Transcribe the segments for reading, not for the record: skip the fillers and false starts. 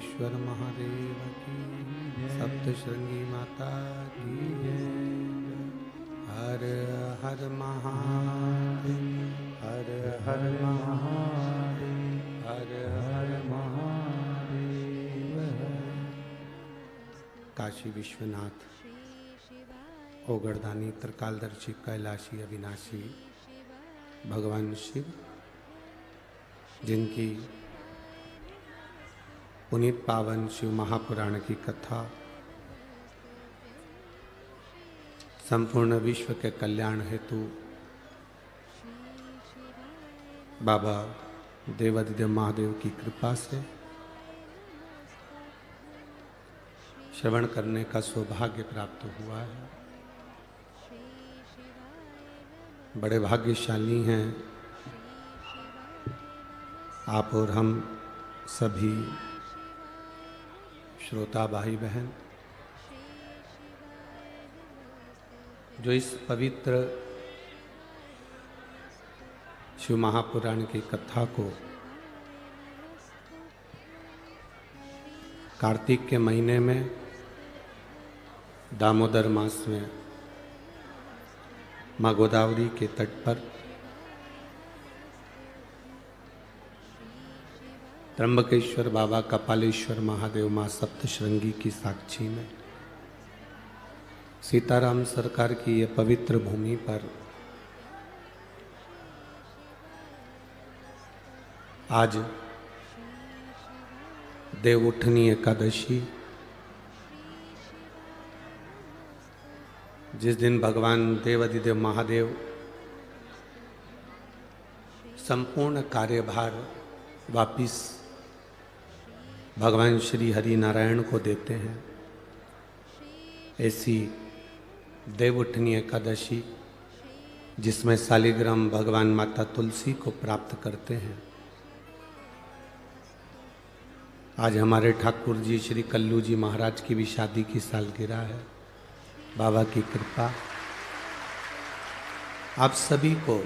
महाकालेश्वर महादेव की, सप्तशृंगी माता की जय। हर हर महादेव, हर हर महादेव, हर हर महादेव। काशी विश्वनाथ, ओगरदानी, त्रिकालदर्शी, कैलाशी, अविनाशी भगवान शिव, जिनकी पुनीत पावन शिव महापुराण की कथा संपूर्ण विश्व के कल्याण हेतु बाबा देवादिदेव महादेव की कृपा से श्रवण करने का सौभाग्य प्राप्त हुआ है। बड़े भाग्यशाली हैं आप और हम सभी श्रोता भाई बहन, जो इस पवित्र शिव महापुराण की कथा को कार्तिक के महीने में दामोदर मास में माँ गोदावरी के तट पर त्र्यंबकेश्वर बाबा, कपालेश्वर महादेव, माँ सप्तशृंगी की साक्षी में सीताराम सरकार की ये पवित्र भूमि पर आज देवउठनी एकादशी, जिस दिन भगवान देवादिदेव महादेव संपूर्ण कार्यभार वापिस भगवान श्री हरि नारायण को देते हैं, ऐसी देवउठनी एकादशी जिसमें शालिग्राम भगवान माता तुलसी को प्राप्त करते हैं। आज हमारे ठाकुर जी श्री कल्लू जी महाराज की भी शादी की सालगिरह है। बाबा की कृपा आप सभी को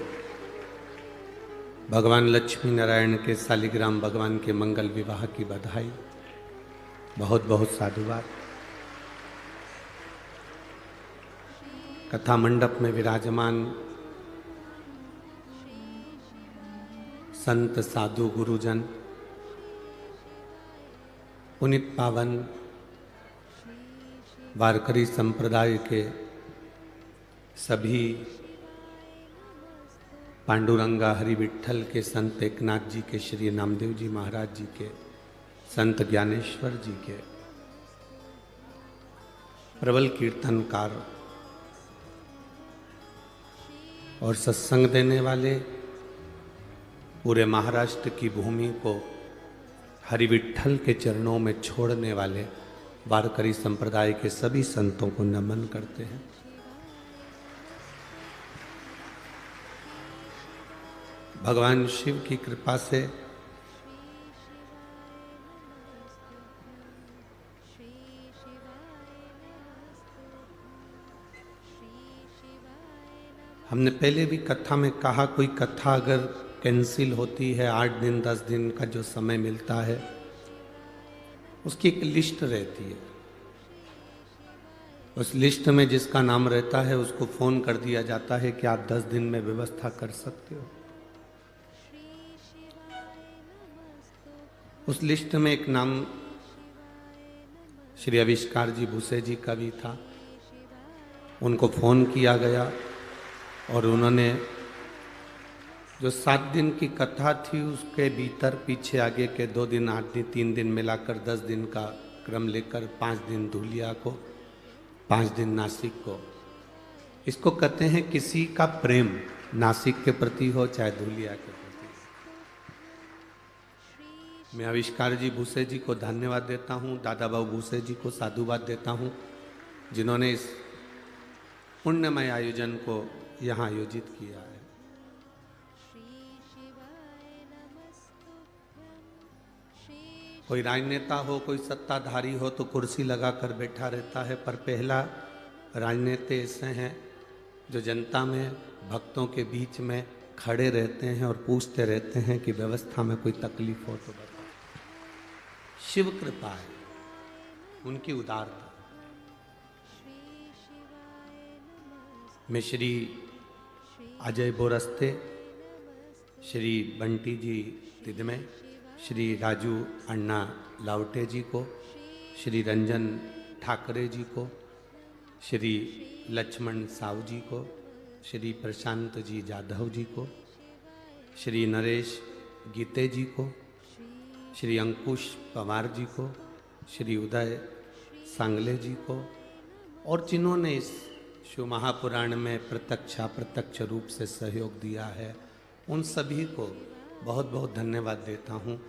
भगवान लक्ष्मी नारायण के शालिग्राम भगवान के मंगल विवाह की बधाई, बहुत बहुत साधुवाद। कथा मंडप में विराजमान संत साधु गुरुजन, पुनीत पावन वारकरी संप्रदाय के सभी, पांडुरंगा हरि विठल के संत एकनाथ जी के, श्री नामदेव जी महाराज जी के, संत ज्ञानेश्वर जी के, प्रबल कीर्तनकार और सत्संग देने वाले, पूरे महाराष्ट्र की भूमि को हरि विठल के चरणों में छोड़ने वाले वारकरी संप्रदाय के सभी संतों को नमन करते हैं। भगवान शिव की कृपा से हमने पहले भी कथा में कहा, कोई कथा अगर कैंसिल होती है, 8 दिन 10 दिन का जो समय मिलता है, उसकी एक लिस्ट रहती है। उस लिस्ट में जिसका नाम रहता है उसको फोन कर दिया जाता है कि आप 10 दिन में व्यवस्था कर सकते हो। उस लिस्ट में एक नाम श्री आविष्कार जी भूसे जी का भी था। उनको फोन किया गया और उन्होंने जो 7 दिन की कथा थी उसके भीतर पीछे आगे के 2 दिन, 8 दिन, 3 दिन मिलाकर 10 दिन का क्रम लेकर 5 दिन धूलिया को, 5 दिन नासिक को। इसको कहते हैं किसी का प्रेम नासिक के प्रति हो चाहे धूलिया के प्रति। मैं आविष्कार जी भूसे जी को धन्यवाद देता हूँ, दादा बाबू भूसे जी को साधुवाद देता हूँ, जिन्होंने इस पुण्यमय आयोजन को यहाँ आयोजित किया है। कोई राजनेता हो, कोई सत्ताधारी हो तो कुर्सी लगाकर बैठा रहता है, पर पहला राजनेता ऐसे हैं जो जनता में, भक्तों के बीच में खड़े रहते हैं और पूछते रहते हैं कि व्यवस्था में कोई तकलीफ हो तो बताओ। शिव कृपा है, उनकी उदारता। मैं श्री अजय बोरस्ते, श्री बंटी जी तिदमे, श्री राजू अन्ना लावटे जी को, श्री रंजन ठाकरे जी को, श्री लक्ष्मण साहू जी को, श्री प्रशांत जी जाधव जी को, श्री नरेश गीते जी को, श्री अंकुश पवार जी को, श्री उदय सांगले जी को, और जिन्होंने इस शिव महापुराण में प्रत्यक्ष अप्रत्यक्ष रूप से सहयोग दिया है, उन सभी को बहुत बहुत धन्यवाद देता हूँ,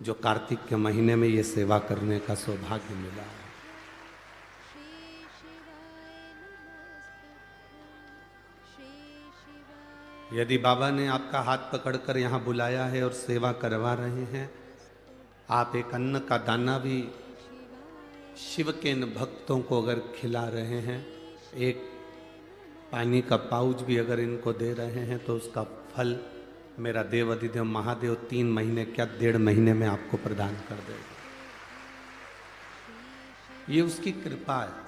जो कार्तिक के महीने में ये सेवा करने का सौभाग्य मिला है। यदि बाबा ने आपका हाथ पकड़कर यहाँ बुलाया है और सेवा करवा रहे हैं, आप एक अन्न का दाना भी शिव के इन भक्तों को अगर खिला रहे हैं, एक पानी का पाउच भी अगर इनको दे रहे हैं, तो उसका फल मेरा देव अधिदेव महादेव 3 महीने क्या 1.5 महीने में आपको प्रदान कर देगा। ये उसकी कृपा है।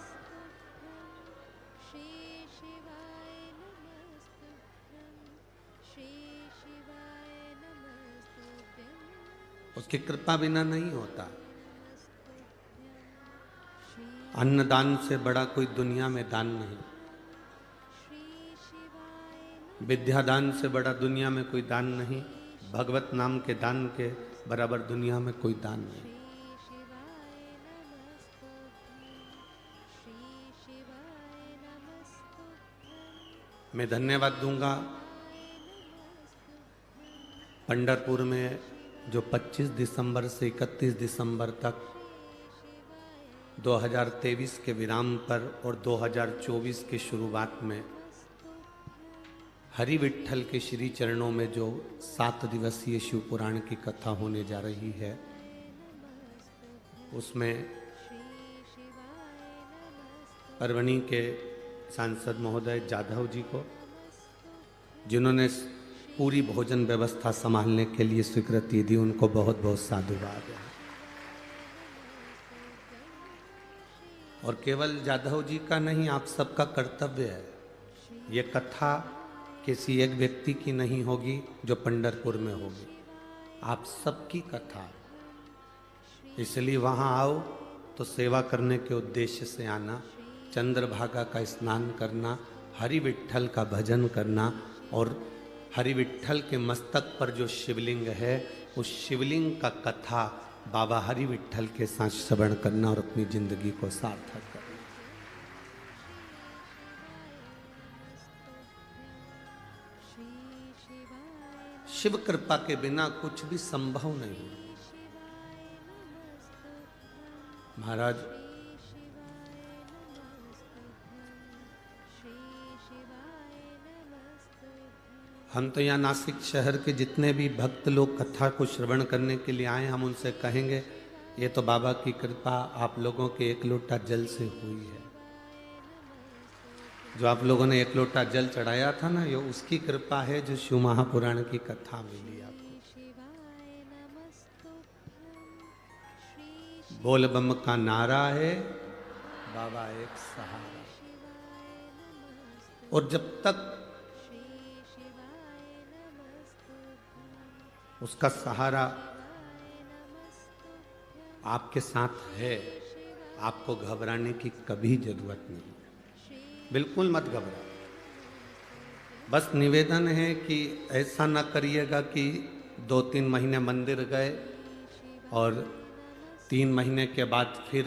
उसकी कृपा बिना नहीं होता। अन्नदान से बड़ा कोई दुनिया में दान नहीं, विद्यादान से बड़ा दुनिया में कोई दान नहीं, भगवत नाम के दान के बराबर दुनिया में कोई दान नहीं। मैं धन्यवाद दूंगा पंढरपुर में जो 25 दिसंबर से 31 दिसंबर तक 2023 के विराम पर और 2024 की शुरुआत में हरि विट्ठल के श्री चरणों में जो 7 दिवसीय शिव पुराण की कथा होने जा रही है, उसमें परवणी के सांसद महोदय जाधव जी को, जिन्होंने पूरी भोजन व्यवस्था संभालने के लिए स्वीकृति दी, उनको बहुत बहुत साधुवाद है। और केवल जाधव जी का नहीं, आप सबका कर्तव्य है। ये कथा किसी एक व्यक्ति की नहीं होगी जो पंढरपुर में होगी, आप सबकी कथा। इसलिए वहाँ आओ तो सेवा करने के उद्देश्य से आना, चंद्रभागा का स्नान करना, हरि विट्ठल का भजन करना, और हरि विट्ठल के मस्तक पर जो शिवलिंग है, उस शिवलिंग का कथा बाबा हरि विट्ठल के साथ श्रवण करना और अपनी जिंदगी को सार्थक करना। शिव कृपा के बिना कुछ भी संभव नहीं। महाराज, हम तो यहाँ नासिक शहर के जितने भी भक्त लोग कथा को श्रवण करने के लिए आए, हम उनसे कहेंगे ये तो बाबा की कृपा आप लोगों के 1 लोटा जल से हुई है। जो आप लोगों ने 1 लोटा जल चढ़ाया था ना, ये उसकी कृपा है जो शिव महापुराण की कथा मिली आपको। बोल बम का नारा है, बाबा एक सहारा। और जब तक उसका सहारा आपके साथ है, आपको घबराने की कभी जरूरत नहीं। बिल्कुल मत घबराओ। बस निवेदन है कि ऐसा ना करिएगा कि 2-3 महीने मंदिर गए और 3 महीने के बाद फिर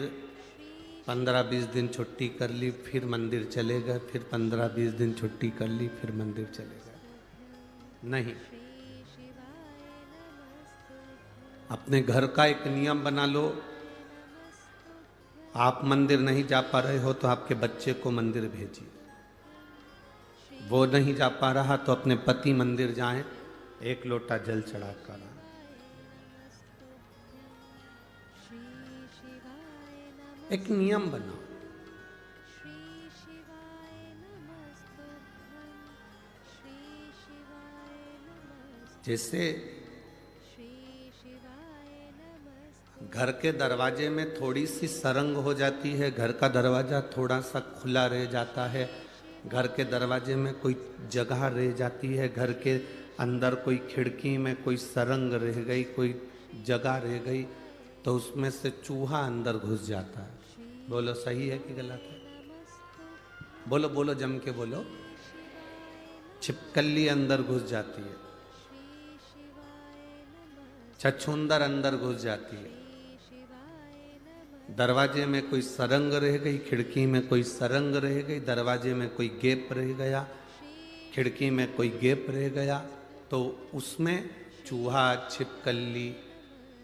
15-20 दिन छुट्टी कर ली, फिर मंदिर चले गए, फिर 15-20 दिन छुट्टी कर ली, फिर मंदिर चले गए। नहीं, अपने घर का एक नियम बना लो। आप मंदिर नहीं जा पा रहे हो तो आपके बच्चे को मंदिर भेजिए। वो नहीं जा पा रहा तो अपने पति मंदिर जाएं, 1 लोटा जल चढ़ा कर आएं। एक नियम बनाओ। जैसे घर के दरवाजे में थोड़ी सी सरंग हो जाती है, घर का दरवाज़ा थोड़ा सा खुला रह जाता है, घर के दरवाजे में कोई जगह रह जाती है, घर के अंदर कोई खिड़की में कोई सरंग रह गई, कोई जगह रह गई, तो उसमें से चूहा अंदर घुस जाता है। बोलो सही है कि गलत है? बोलो बोलो, जम के बोलो। छिपकली अंदर घुस जाती है, छछूंदर अंदर घुस जाती है, दरवाजे में कोई सरंग रह गई, खिड़की में कोई सरंग रह गई, दरवाजे में कोई गैप रह गया, खिड़की में कोई गैप रह गया, तो उसमें चूहा, छिपकली,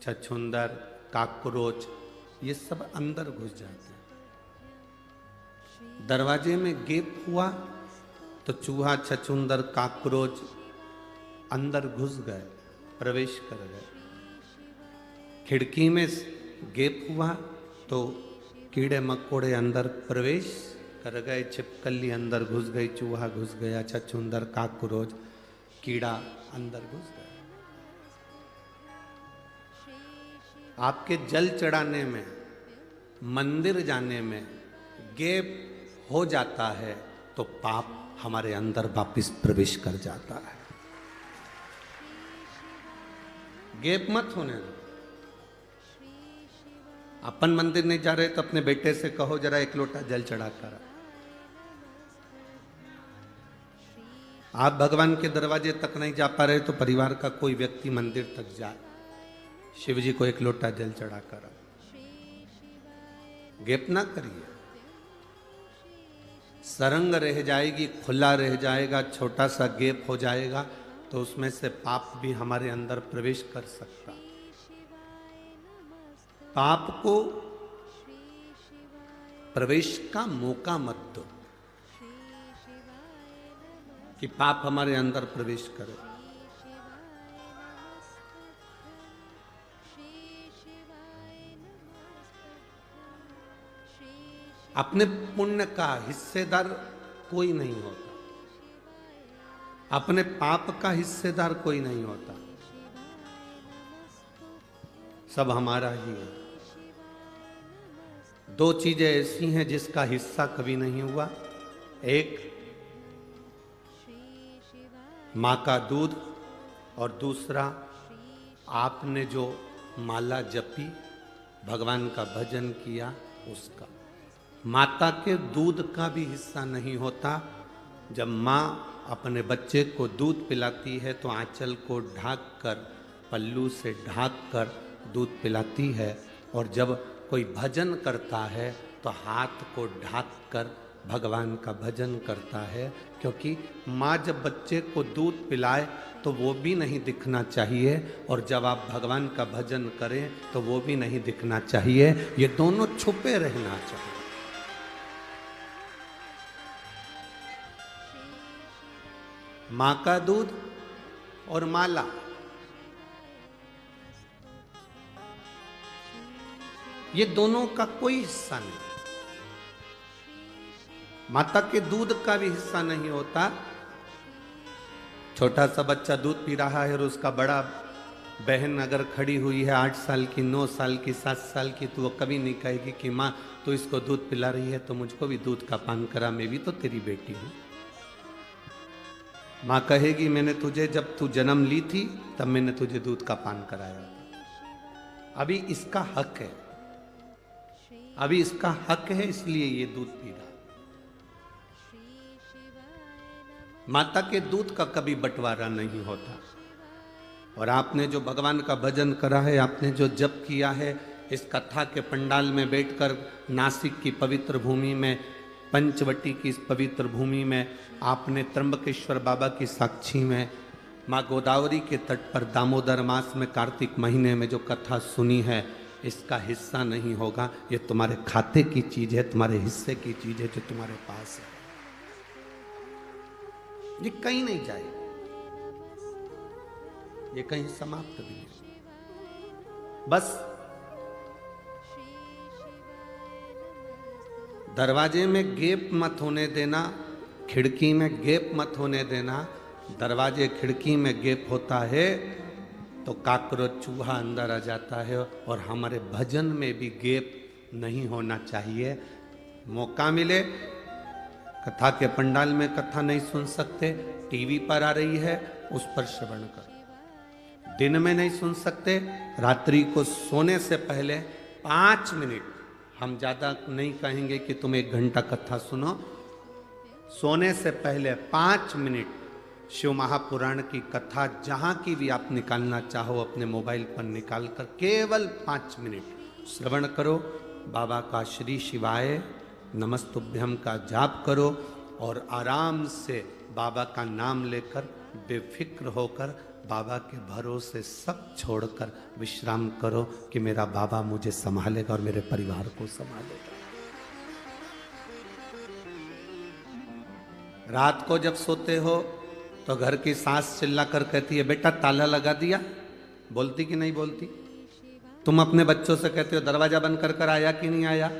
छछूंदर, काकरोच ये सब अंदर घुस जाते हैं। दरवाजे में गैप हुआ तो चूहा, छछूंदर, काकरोच अंदर घुस गए, प्रवेश कर गए। खिड़की में गैप हुआ तो कीड़े मकोड़े अंदर प्रवेश कर गए, छिपकली अंदर घुस गई, चूहा घुस गया, छछूंदर, काकरोच, कीड़ा अंदर घुस गया। आपके जल चढ़ाने में, मंदिर जाने में गैप हो जाता है तो पाप हमारे अंदर वापिस प्रवेश कर जाता है। गैप मत होने दो। अपन मंदिर नहीं जा रहे तो अपने बेटे से कहो जरा एक लोटा जल चढ़ा कर। आप भगवान के दरवाजे तक नहीं जा पा रहे तो परिवार का कोई व्यक्ति मंदिर तक जाए, शिव जी को एक लोटा जल चढ़ा कर। गैप ना करिए, सरंग रह जाएगी, खुला रह जाएगा, छोटा सा गैप हो जाएगा तो उसमें से पाप भी हमारे अंदर प्रवेश कर सकता। पाप को प्रवेश का मौका मत दो कि पाप हमारे अंदर प्रवेश करे। अपने पुण्य का हिस्सेदार कोई नहीं होता, अपने पाप का हिस्सेदार कोई नहीं होता, सब हमारा ही है। दो चीजें ऐसी हैं जिसका हिस्सा कभी नहीं हुआ, एक मां का दूध और दूसरा आपने जो माला जपी, भगवान का भजन किया उसका। माता के दूध का भी हिस्सा नहीं होता। जब माँ अपने बच्चे को दूध पिलाती है तो आंचल को ढाक कर, पल्लू से ढाक कर दूध पिलाती है, और जब कोई भजन करता है तो हाथ को ढाक कर भगवान का भजन करता है, क्योंकि माँ जब बच्चे को दूध पिलाए तो वो भी नहीं दिखना चाहिए, और जब आप भगवान का भजन करें तो वो भी नहीं दिखना चाहिए। ये दोनों छुपे रहना चाहिए। माँ का दूध और माला, ये दोनों का कोई हिस्सा नहीं। माता के दूध का भी हिस्सा नहीं होता। छोटा सा बच्चा दूध पी रहा है और उसका बड़ा बहन अगर खड़ी हुई है 8 साल की, 9 साल की, 7 साल की, तो वो कभी नहीं कहेगी कि माँ तो इसको दूध पिला रही है तो मुझको भी दूध का पान करा, मैं भी तो तेरी बेटी हूं। माँ कहेगी मैंने तुझे, जब तू जन्म ली थी तब मैंने तुझे दूध का पान कराया था, अभी इसका हक है, अभी इसका हक है, इसलिए ये दूध पी रहा। माता के दूध का कभी बंटवारा नहीं होता। और आपने जो भगवान का भजन करा है, आपने जो जप किया है, इस कथा के पंडाल में बैठकर नासिक की पवित्र भूमि में, पंचवटी की इस पवित्र भूमि में, आपने त्र्यंबकेश्वर बाबा की साक्षी में, माँ गोदावरी के तट पर दामोदर मास में कार्तिक महीने में जो कथा सुनी है, इसका हिस्सा नहीं होगा। ये तुम्हारे खाते की चीज है, तुम्हारे हिस्से की चीज है जो तुम्हारे पास है, ये कहीं नहीं जाएगी, ये कहीं समाप्त भी नहीं। बस दरवाजे में गैप मत होने देना, खिड़की में गैप मत होने देना। दरवाजे खिड़की में गैप होता है तो काकरोच चूहा अंदर आ जाता है। और हमारे भजन में भी गैप नहीं होना चाहिए। मौका मिले, कथा के पंडाल में कथा नहीं सुन सकते, टीवी पर आ रही है उस पर श्रवण करो। दिन में नहीं सुन सकते, रात्रि को सोने से पहले 5 मिनट, हम ज्यादा नहीं कहेंगे कि तुम 1 घंटा कथा सुनो, सोने से पहले 5 मिनट शिव महापुराण की कथा जहां की भी आप निकालना चाहो अपने मोबाइल पर निकाल कर केवल 5 मिनट श्रवण करो। बाबा का श्री शिवाय नमस्तुभ्यम का जाप करो और आराम से बाबा का नाम लेकर बेफिक्र होकर बाबा के भरोसे सब छोड़कर विश्राम करो कि मेरा बाबा मुझे संभालेगा और मेरे परिवार को संभालेगा। रात को जब सोते हो तो घर की सास चिल्ला कर कहती है, बेटा ताला लगा दिया? बोलती कि नहीं बोलती? तुम अपने बच्चों से कहते हो दरवाजा बंद कर आया कि नहीं आया,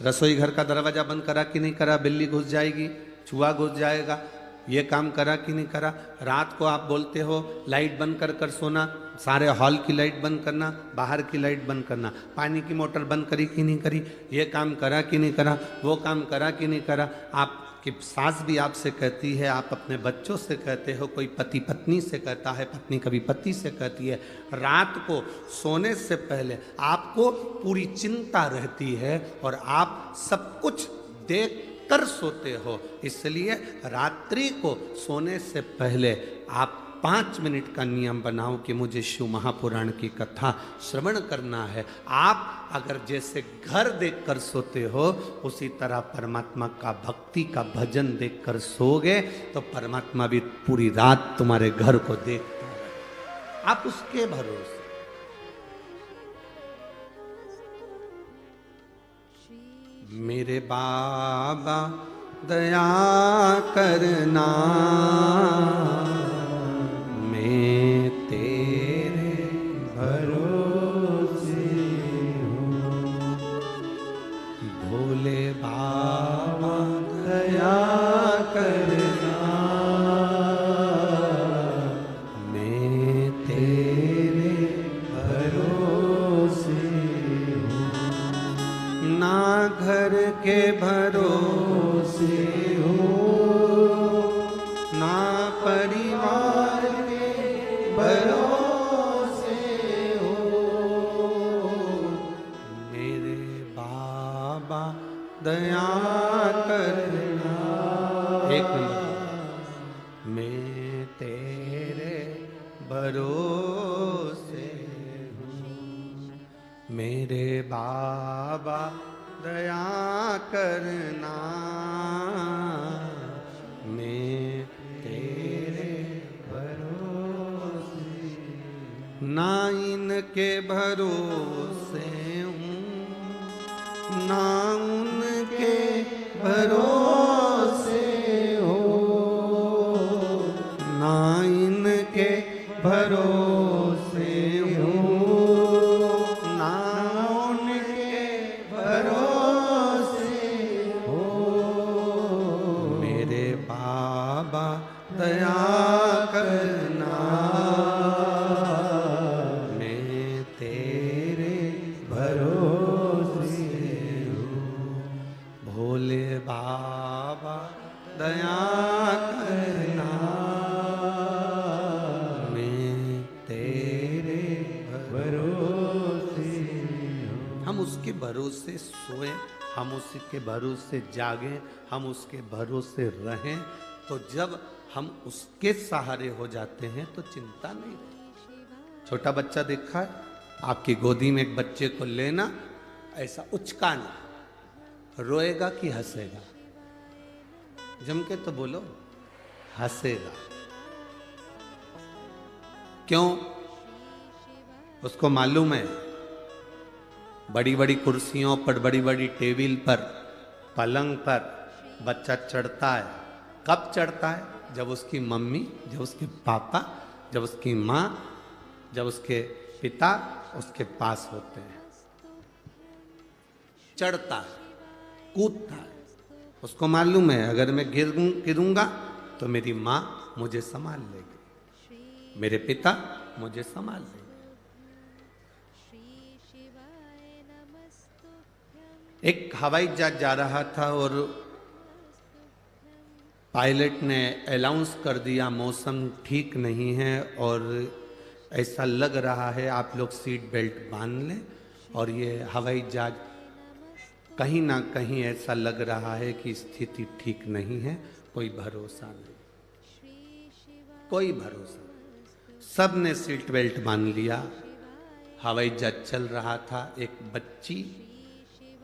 रसोई घर का दरवाजा बंद करा कि नहीं करा, बिल्ली घुस जाएगी, चूहा घुस जाएगा, ये काम करा कि नहीं करा। रात को आप बोलते हो लाइट बंद कर सोना, सारे हॉल की लाइट बंद करना, बाहर की लाइट बंद करना, पानी की मोटर बंद करी कि नहीं करी, ये काम करा कि नहीं करा, वो काम करा कि नहीं करा। आपकी सास भी आपसे कहती है, आप अपने बच्चों से कहते हो, कोई पति पत्नी से कहता है, पत्नी कभी पति से कहती है। रात को सोने से पहले आपको पूरी चिंता रहती है और आप सब कुछ देख कर सोते हो। इसलिए रात्रि को सोने से पहले आप 5 मिनट का नियम बनाओ कि मुझे शिव महापुराण की कथा श्रवण करना है। आप अगर जैसे घर देखकर सोते हो उसी तरह परमात्मा का भक्ति का भजन देखकर सोओगे तो परमात्मा भी पूरी रात तुम्हारे घर को देखता है। आप उसके भरोसे। मेरे बाबा दया करना, मैं तेरे भरोसे हूँ। भोले बाबा दया करना, मैं तेरे भरोसे हूँ। ना घर के भरोसे हो, ना परिवार के भरोसे हो, मेरे बाबा दया करना। एक नंबर, मैं तेरे भरोसे हूँ। मेरे बाबा दया करना, मैं तेरे भरोसे। ना इनके भरोसे हूँ, ना उनके भरोसे हो, ना इनके भरोसे हो, ना उनके भरोसे हो। मेरे बाबा दया करना, मैं तेरे भरोसे हूँ। भोले बाबा दया करना, मैं तेरे भरोसे हूँ। हम उसके भरोसे सोए, हम उसके भरोसे जागें, हम उसके भरोसे रहें, तो जब हम उसके सहारे हो जाते हैं तो चिंता नहीं रहती। छोटा बच्चा देखा है, आपकी गोदी में एक बच्चे को लेना, ऐसा उचकाना, रोएगा कि हंसेगा? जम के तो बोलो, हंसेगा। क्यों? उसको मालूम है बड़ी बड़ी कुर्सियों पर, बड़ी बड़ी टेबल पर, पलंग पर बच्चा चढ़ता है। कब चढ़ता है? जब उसकी मम्मी, जब उसके पापा, जब उसकी माँ, जब उसके पिता उसके पास होते हैं। चढ़ता है, कूदता है। उसको मालूम है अगर मैं गिरूंगा तो मेरी माँ मुझे संभाल लेगी, मेरे पिता मुझे संभाल लेंगे। एक हवाई जहाज जा रहा था और पायलट ने अनाउंस कर दिया मौसम ठीक नहीं है और ऐसा लग रहा है आप लोग सीट बेल्ट बांध लें। और ये हवाई जहाज कहीं ना कहीं ऐसा लग रहा है कि स्थिति ठीक नहीं है, कोई भरोसा नहीं, कोई भरोसा नहीं। सब ने सीट बेल्ट बांध लिया, हवाई जहाज चल रहा था। एक बच्ची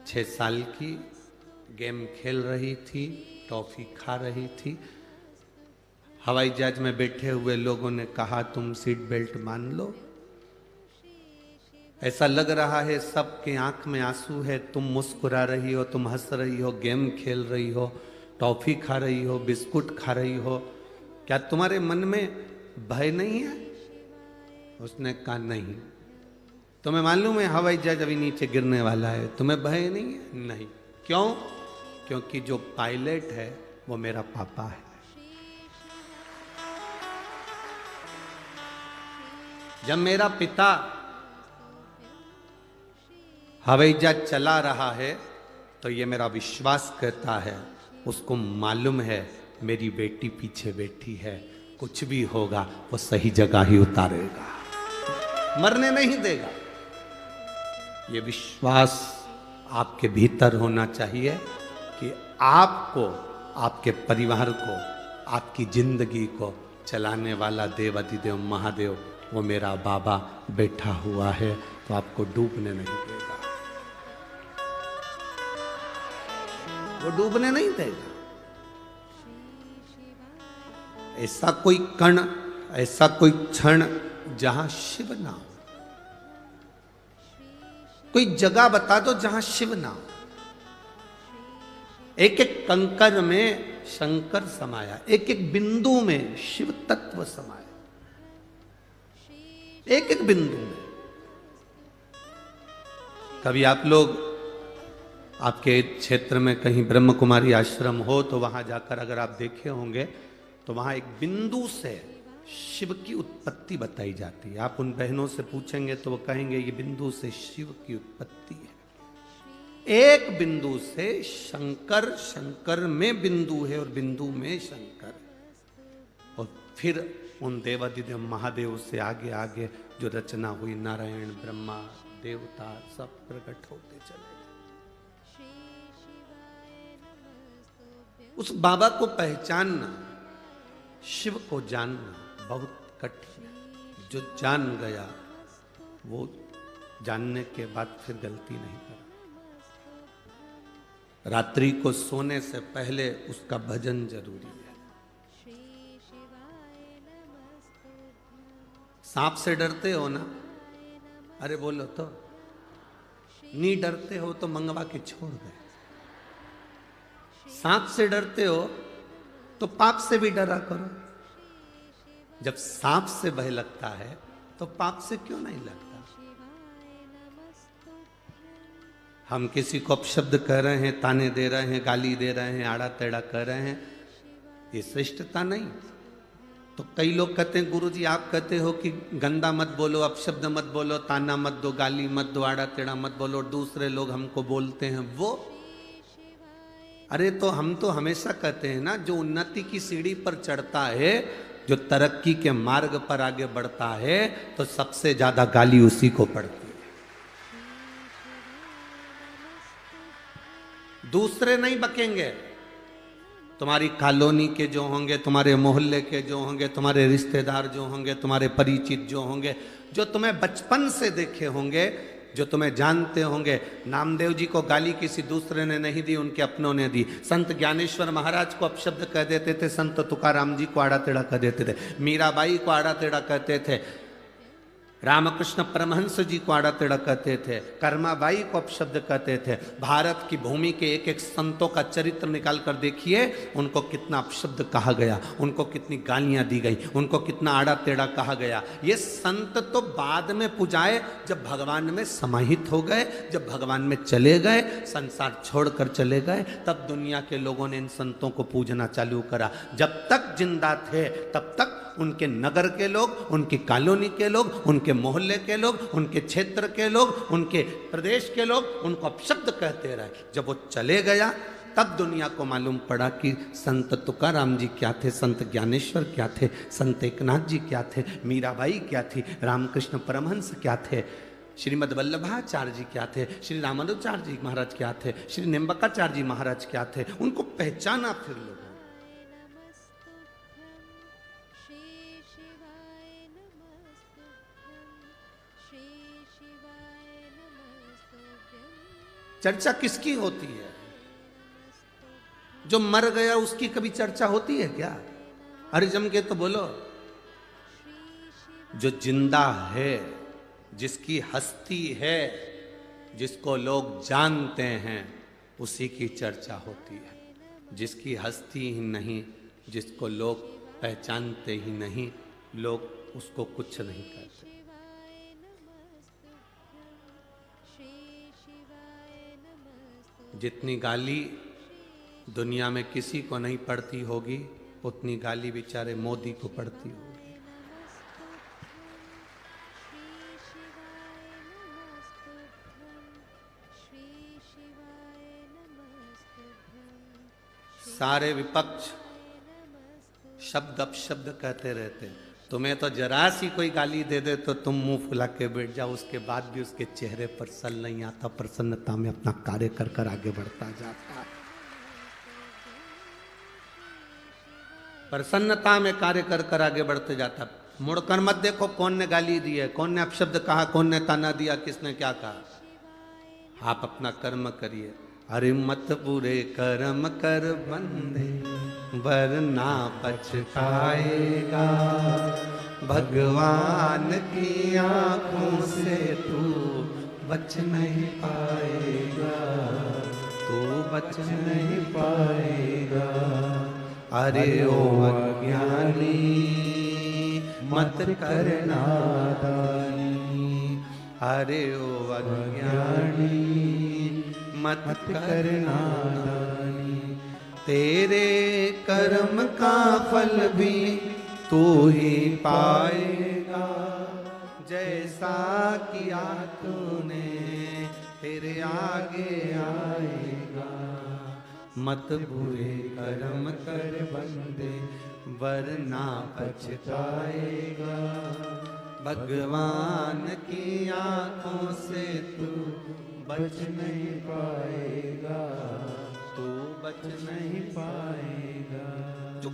6 साल की गेम खेल रही थी, टॉफी खा रही थी। हवाई जहाज में बैठे हुए लोगों ने कहा तुम सीट बेल्ट बांध लो। ऐसा लग रहा है सबके आंख में आंसू है, तुम मुस्कुरा रही हो, तुम हंस रही हो, गेम खेल रही हो, टॉफी खा रही हो, बिस्कुट खा रही हो, क्या तुम्हारे मन में भय नहीं है? उसने कहा नहीं। तुम्हें मालूम है हवाई जहाज अभी नीचे गिरने वाला है, तुम्हें भय नहीं है? नहीं। क्यों? क्योंकि जो पायलट है वो मेरा पापा है। जब मेरा पिता हवाई जहाज चला रहा है तो ये मेरा विश्वास कहता है, उसको मालूम है मेरी बेटी पीछे बैठी है, कुछ भी होगा वो सही जगह ही उतारेगा, मरने नहीं देगा। ये विश्वास आपके भीतर होना चाहिए कि आपको, आपके परिवार को, आपकी जिंदगी को चलाने वाला देवाधिदेव महादेव वो मेरा बाबा बैठा हुआ है, तो आपको डूबने नहीं देगा, वो डूबने नहीं देगा। ऐसा कोई कण, ऐसा कोई क्षण जहां शिव ना हो, कोई जगह बता दो जहां शिव ना हो। एक एक कंकर में शंकर समाया, एक एक बिंदु में शिव तत्व समाया, एक एक बिंदु में। कभी आप लोग, आपके क्षेत्र में कहीं ब्रह्म कुमारी आश्रम हो तो वहां जाकर अगर आप देखे होंगे तो वहां एक बिंदु से शिव की उत्पत्ति बताई जाती है। आप उन बहनों से पूछेंगे तो वो कहेंगे ये बिंदु से शिव की उत्पत्ति है। एक बिंदु से शंकर, शंकर में बिंदु है और बिंदु में शंकर, और फिर उन देवाधिदेव महादेव से आगे आगे जो रचना हुई, नारायण, ब्रह्मा, देवता सब प्रकट होते चले। उस बाबा को पहचानना, शिव को जानना बहुत कठिन है। जो जान गया वो जानने के बाद फिर गलती नहीं करा। रात्रि को सोने से पहले उसका भजन जरूरी है। सांप से डरते हो ना? अरे बोलो तो, नहीं डरते हो तो मंगवा के छोड़ दे। सांप से डरते हो तो पाप से भी डरा करो। जब सांप से भय लगता है तो पाप से क्यों नहीं लगता? हम किसी को अपशब्द कह रहे हैं, ताने दे रहे हैं, गाली दे रहे हैं, आड़ा टेढ़ा कर रहे हैं, ये श्रेष्ठता नहीं। तो कई लोग कहते हैं गुरुजी आप कहते हो कि गंदा मत बोलो, अपशब्द मत बोलो, ताना मत दो, गाली मत दो, आड़ा टेढ़ा मत बोलो, और दूसरे लोग हमको बोलते हैं वो। अरे तो हम तो हमेशा कहते हैं ना, जो उन्नति की सीढ़ी पर चढ़ता है, जो तरक्की के मार्ग पर आगे बढ़ता है, तो सबसे ज्यादा गाली उसी को पड़ती है, दूसरे नहीं बकेंगे। तुम्हारी कॉलोनी के जो होंगे, तुम्हारे मोहल्ले के जो होंगे, तुम्हारे रिश्तेदार जो होंगे, तुम्हारे परिचित जो होंगे, जो तुम्हें बचपन से देखे होंगे, जो तुम्हें जानते होंगे। नामदेव जी को गाली किसी दूसरे ने नहीं दी, उनके अपनों ने दी। संत ज्ञानेश्वर महाराज को अपशब्द कह देते थे, संत तुकाराम जी को आड़ा टेढ़ा कह देते थे, मीराबाई को आड़ा टेढ़ा कहते थे, रामकृष्ण परमहंस जी को आड़ा टेढ़ा कहते थे, कर्माबाई को अपशब्द कहते थे। भारत की भूमि के एक एक संतों का चरित्र निकाल कर देखिए, उनको कितना अपशब्द कहा गया, उनको कितनी गालियां दी गई, उनको कितना आड़ा टेढ़ा कहा गया। ये संत तो बाद में पुजाए, जब भगवान में समाहित हो गए, जब भगवान में चले गए, संसार छोड़कर चले गए, तब दुनिया के लोगों ने इन संतों को पूजना चालू करा। जब तक जिंदा थे तब तक उनके नगर के लोग, उनकी कॉलोनी के लोग, उनके मोहल्ले के लोग, उनके क्षेत्र के लोग, उनके प्रदेश के लोग उनको अपशब्द कहते रहे। जब वो चले गया तब दुनिया को मालूम पड़ा कि संत तुकाराम जी क्या थे, संत ज्ञानेश्वर क्या थे, संत एकनाथ जी क्या थे, मीराबाई क्या थी, रामकृष्ण परमहंस क्या थे, श्रीमद वल्लभाचार्य जी क्या थे, श्री रामानुजाचार्य जी महाराज क्या थे, श्री निम्बकाचार्य जी महाराज क्या थे, उनको पहचाना फिर लोगों। चर्चा किसकी होती है? जो मर गया उसकी कभी चर्चा होती है क्या? अरे जम के तो बोलो। जो जिंदा है, जिसकी हस्ती है, जिसको लोग जानते हैं, उसी की चर्चा होती है। जिसकी हस्ती ही नहीं, जिसको लोग पहचानते ही नहीं, लोग उसको कुछ नहीं कहते। जितनी गाली दुनिया में किसी को नहीं पड़ती होगी, उतनी गाली बेचारे मोदी को पड़ती होगी। सारे विपक्ष शब्द अपशब्द कहते रहते हैं। तुम्हें तो जरा सी कोई गाली दे दे तो तुम मुंह फुला के बैठ जाओ, उसके बाद भी उसके चेहरे पर सल नहीं आता, प्रसन्नता में अपना कार्य कर कर आगे बढ़ता जाता है। प्रसन्नता में कार्य कर कर आगे बढ़ते जाता। मुड़कर मत देखो कौन ने गाली दी है, कौन ने अपशब्द कहा, कौन ने ताना दिया, किसने क्या कहा। आप अपना कर्म करिए। अरे मत बुरे कर्म कर बंदे, वरना पछताएगा। भगवान की आंखों से तू बच नहीं पाएगा, तू बच नहीं पाएगा। अरे ओ अज्ञानी मत कर नादानी, अरे ओ अज्ञानी मत कर नादानी। तेरे कर्म का फल भी तू ही पाएगा, जैसा किया तूने तेरे आगे आएगा। मत बुरे कर्म कर बंदे, वरना पछताएगा। भगवान की आंखों से तू बच नहीं पाएगा, तू बच नहीं पाएगा। जो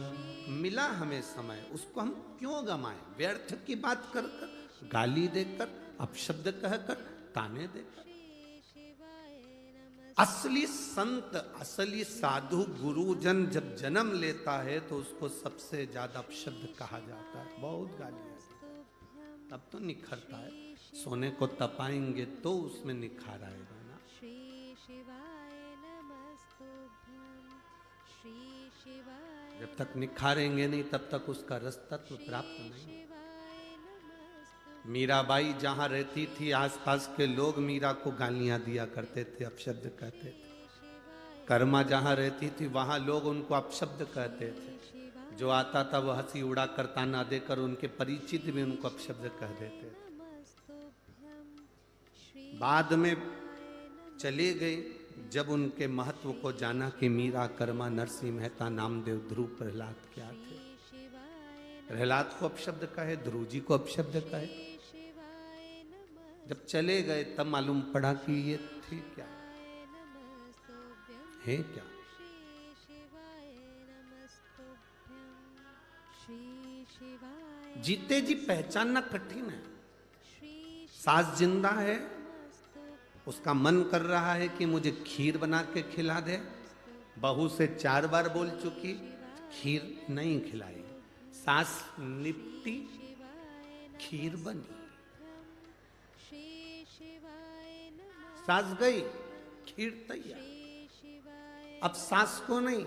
मिला हमें समय, उसको हम क्यों गंवाएं? व्यर्थ की बात कर कर, गाली देकर, अपशब्द कहकर, ताने देकर। असली संत, असली साधु गुरुजन जब जन्म लेता है तो उसको सबसे ज्यादा अपशब्द कहा जाता है, बहुत गालियां, तब तो निखरता है। सोने को तपाएंगे तो उसमें निखार आएगा ना। जब तक निखारेंगे नहीं तब तक उसका रस तत्व प्राप्त नहीं। मीराबाई जहां रहती थी, आसपास के लोग मीरा को गालियां दिया करते थे, अपशब्द कहते थे। कर्मा जहां रहती थी वहां लोग उनको अपशब्द कहते थे। जो आता था वो हंसी उड़ा कर, ताना देकर, उनके परिचित भी उनको अपशब्द कह देते थे। बाद में चले गए जब उनके महत्व को जाना कि मीरा, कर्मा, नरसिंह मेहता, नामदेव, ध्रुव, प्रहलाद क्या थे। प्रहलाद को अपशब्द कहे, ध्रुव जी को अपशब्द कहे। जब चले गए तब मालूम पड़ा कि ये थे क्या, है क्या। जीते जी पहचानना कठिन है। सास जिंदा है, उसका मन कर रहा है कि मुझे खीर बना के खिला दे। बहू से 4 बार बोल चुकी, खीर नहीं खिलाई। सास निपटी, खीर बनी। सास गई, खीर तैयार। अब सास को नहीं,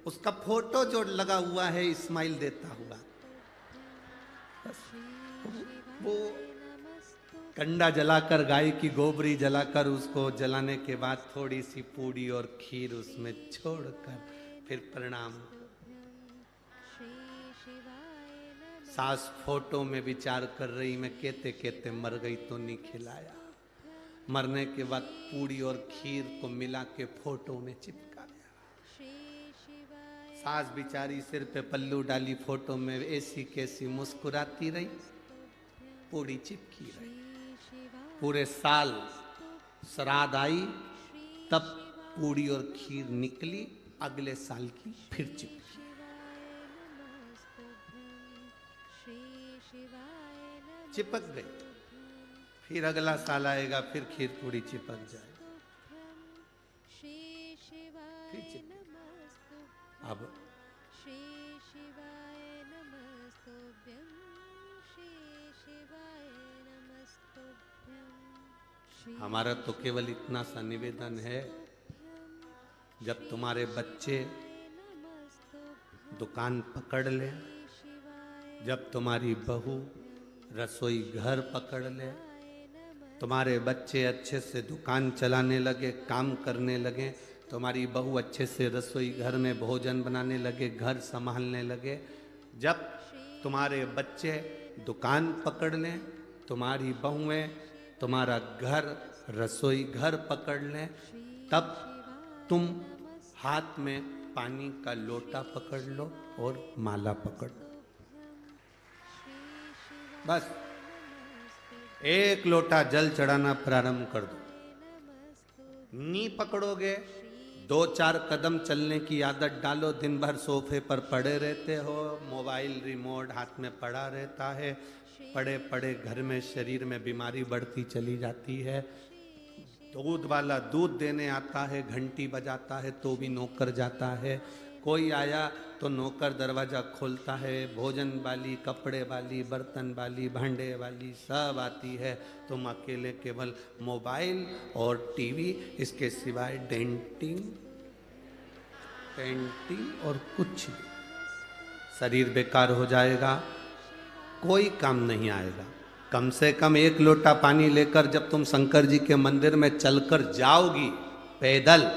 उसका फोटो जो लगा हुआ है स्माइल देता हुआ, वो कंडा जलाकर, गाय की गोबरी जलाकर, उसको जलाने के बाद थोड़ी सी पूड़ी और खीर उसमें छोड़कर फिर प्रणाम। सास फोटो में विचार कर रही, मैं कहते कहते मर गई तो नहीं खिलाया। मरने के बाद पूड़ी और खीर को मिला के फोटो में चिपका दिया। सास बिचारी सिर पे पल्लू डाली, फोटो में ऐसी कैसी मुस्कुराती रही, पूड़ी चिपकी रही। पूरे साल श्राद्ध आई, तब पूड़ी और खीर निकली, अगले साल की फिर चिपकी। चिपक गई, फिर अगला साल आएगा, फिर खीर पूड़ी चिपक जाए, फिर चिपक। अब हमारा तो केवल इतना सा निवेदन है, जब तुम्हारे बच्चे दुकान पकड़ ले, जब तुम्हारी बहू रसोई घर पकड़ ले, तुम्हारे बच्चे अच्छे से दुकान चलाने लगे, काम करने लगे, तुम्हारी बहू अच्छे से रसोई घर में भोजन बनाने लगे, घर संभालने लगे, जब तुम्हारे बच्चे दुकान पकड़ लें, तुम्हारी बहुएं तुम्हारा घर रसोई घर पकड़ लें, तब तुम हाथ में पानी का लोटा पकड़ लो और माला पकड़ लो। बस एक लोटा जल चढ़ाना प्रारंभ कर दो। नी पकड़ोगे, 2-4 कदम चलने की आदत डालो। दिन भर सोफे पर पड़े रहते हो, मोबाइल रिमोट हाथ में पड़ा रहता है, पड़े पड़े घर में शरीर में बीमारी बढ़ती चली जाती है। दूध वाला दूध देने आता है, घंटी बजाता है तो भी नौकर जाता है, कोई आया तो नौकर दरवाजा खोलता है, भोजन वाली, कपड़े वाली, बर्तन वाली, भांडे वाली सब आती है, तुम अकेले केवल मोबाइल और टीवी, इसके सिवाय डेंटिंग पेंटिंग और कुछ नहीं। शरीर बेकार हो जाएगा, कोई काम नहीं आएगा। कम से कम 1 लोटा पानी लेकर जब तुम शंकर जी के मंदिर में चलकर जाओगी, पैदल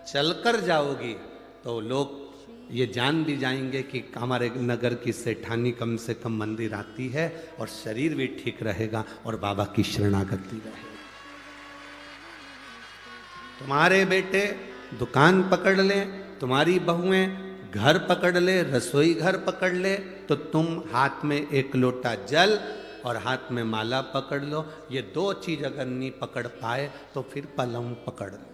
चलकर जाओगी, तो लोग ये जान भी जाएंगे कि हमारे नगर की सेठानी कम से कम मंदिर आती है, और शरीर भी ठीक रहेगा और बाबा की शरणागति रहेगी। तुम्हारे बेटे दुकान पकड़ ले, तुम्हारी बहुएं घर पकड़ ले, रसोई घर पकड़ ले, तो तुम हाथ में 1 लोटा जल और हाथ में माला पकड़ लो। ये 2 चीज अगर नहीं पकड़ पाए तो फिर पलंग पकड़ लो।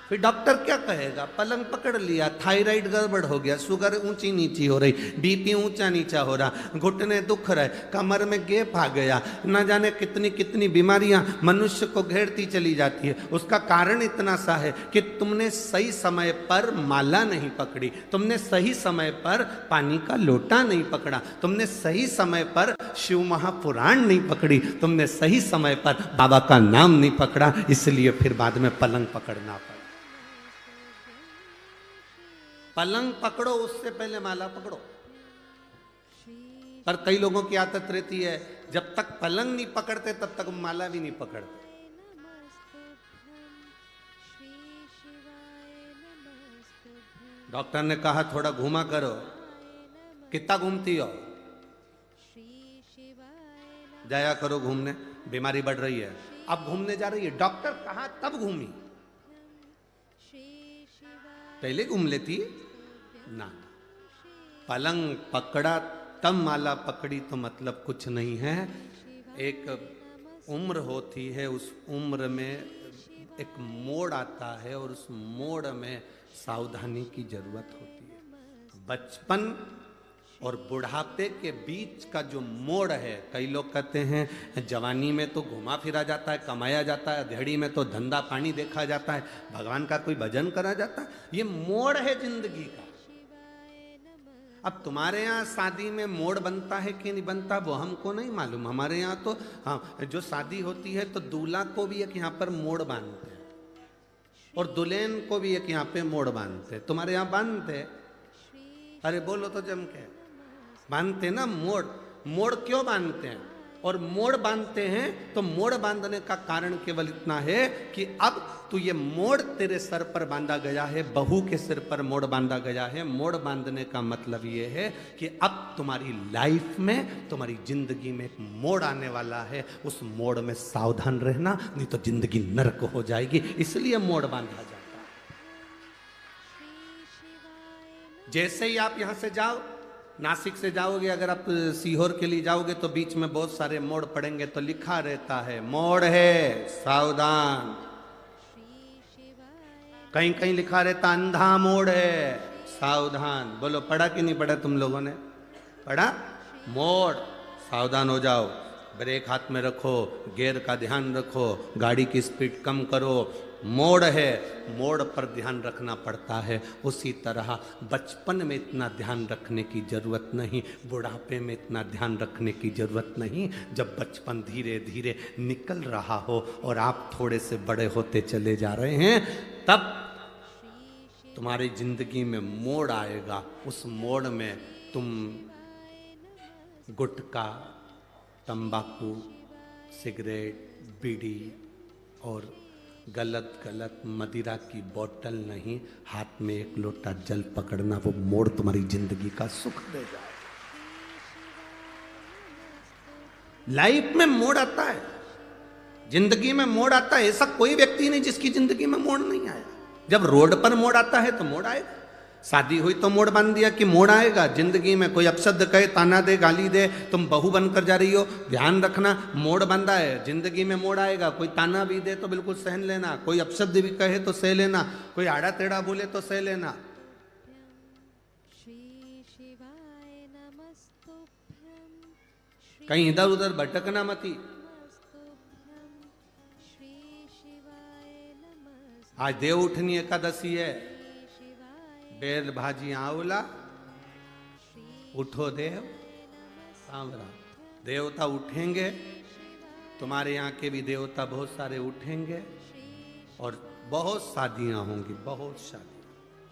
फिर डॉक्टर क्या कहेगा? पलंग पकड़ लिया, थायराइड गड़बड़ हो गया, शुगर ऊंची नीची हो रही, बीपी ऊंचा नीचा हो रहा, घुटने दुख रहे, कमर में गैप आ गया, न जाने कितनी कितनी बीमारियां मनुष्य को घेरती चली जाती है। उसका कारण इतना सा है कि तुमने सही समय पर माला नहीं पकड़ी, तुमने सही समय पर पानी का लोटा नहीं पकड़ा, तुमने सही समय पर शिव महापुराण नहीं पकड़ी, तुमने सही समय पर बाबा का नाम नहीं पकड़ा, इसलिए फिर बाद में पलंग पकड़ना पड़ा। पलंग पकड़ो, उससे पहले माला पकड़ो। पर कई लोगों की आदत रहती है, जब तक पलंग नहीं पकड़ते तब तक माला भी नहीं पकड़ते। डॉक्टर ने कहा थोड़ा घूमा करो, कितना घूमती हो? जाया करो घूमने, बीमारी बढ़ रही है। अब घूमने जा रही है, डॉक्टर कहा तब घूमी, पहले घूम लेती ना। पलंग पकड़ा तब माला पकड़ी तो मतलब कुछ नहीं है। एक उम्र होती है, उस उम्र में एक मोड़ आता है और उस मोड़ में सावधानी की जरूरत होती है। बचपन और बुढ़ापे के बीच का जो मोड़ है, कई लोग कहते हैं जवानी में तो घुमा फिरा जाता है, कमाया जाता है, अधेड़ी में तो धंधा पानी देखा जाता है, भगवान का कोई भजन करा जाता है। ये मोड़ है जिंदगी का। अब तुम्हारे यहाँ शादी में मोड़ बनता है कि नहीं बनता वो हमको नहीं मालूम। हमारे यहाँ तो हाँ, जो शादी होती है तो दूल्हा को भी एक यहाँ पर मोड़ बांधते हैं और दुल्हन को भी एक यहाँ पे मोड़ बांधते हैं। तुम्हारे यहाँ बांधते? अरे बोलो तो जम के बांधते ना मोड़। मोड़ क्यों बांधते हैं? और मोड़ बांधते हैं तो मोड़ बांधने का कारण केवल इतना है कि अब तो ये मोड़ तेरे सर पर बांधा गया है, बहू के सिर पर मोड़ बांधा गया है। मोड़ बांधने का मतलब ये है कि अब तुम्हारी लाइफ में, तुम्हारी जिंदगी में एक मोड़ आने वाला है, उस मोड़ में सावधान रहना, नहीं तो जिंदगी नरक हो जाएगी। इसलिए मोड़ बांधा जाता है। जैसे ही आप यहां से जाओ, नासिक से जाओगे, अगर आप सीहोर के लिए जाओगे तो बीच में बहुत सारे मोड़ पड़ेंगे, तो लिखा रहता है मोड़ है सावधान। कहीं कहीं लिखा रहता अंधा मोड़ है सावधान। बोलो पढ़ा कि नहीं पढ़ा तुम लोगों ने? पढ़ा? मोड़ सावधान हो जाओ, ब्रेक हाथ में रखो, गियर का ध्यान रखो, गाड़ी की स्पीड कम करो। मोड़ है, मोड़ पर ध्यान रखना पड़ता है। उसी तरह बचपन में इतना ध्यान रखने की जरूरत नहीं, बुढ़ापे में इतना ध्यान रखने की जरूरत नहीं। जब बचपन धीरे धीरे निकल रहा हो और आप थोड़े से बड़े होते चले जा रहे हैं, तब तुम्हारी जिंदगी में मोड़ आएगा। उस मोड़ में तुम गुटखा, तंबाकू, सिगरेट, बीड़ी और गलत गलत मदिरा की बोतल नहीं, हाथ में एक लोटा जल पकड़ना, वो मोड़ तुम्हारी जिंदगी का सुख दे जाए। लाइफ में मोड़ आता है, जिंदगी में मोड़ आता है। ऐसा कोई व्यक्ति नहीं जिसकी जिंदगी में मोड़ नहीं आया। जब रोड पर मोड़ आता है तो मोड़ आएगा। शादी हुई तो मोड़ बांध दिया कि मोड़ आएगा। जिंदगी में कोई अपशब्द कहे, ताना दे, गाली दे, तुम बहू बनकर जा रही हो, ध्यान रखना मोड़ बंधा है। जिंदगी में मोड़ आएगा। कोई ताना भी दे तो बिल्कुल सहन लेना, कोई अपशब्द भी कहे तो सह लेना, कोई आड़ा टेढ़ा बोले तो सह लेना। कहीं इधर उधर भटकना मती। आज देव उठनी एकादशी है। बेल भाजी आंवला, उठो देव सांवरा। देवता उठेंगे, तुम्हारे यहाँ के भी देवता बहुत सारे उठेंगे और बहुत शादियां होंगी, बहुत शादी,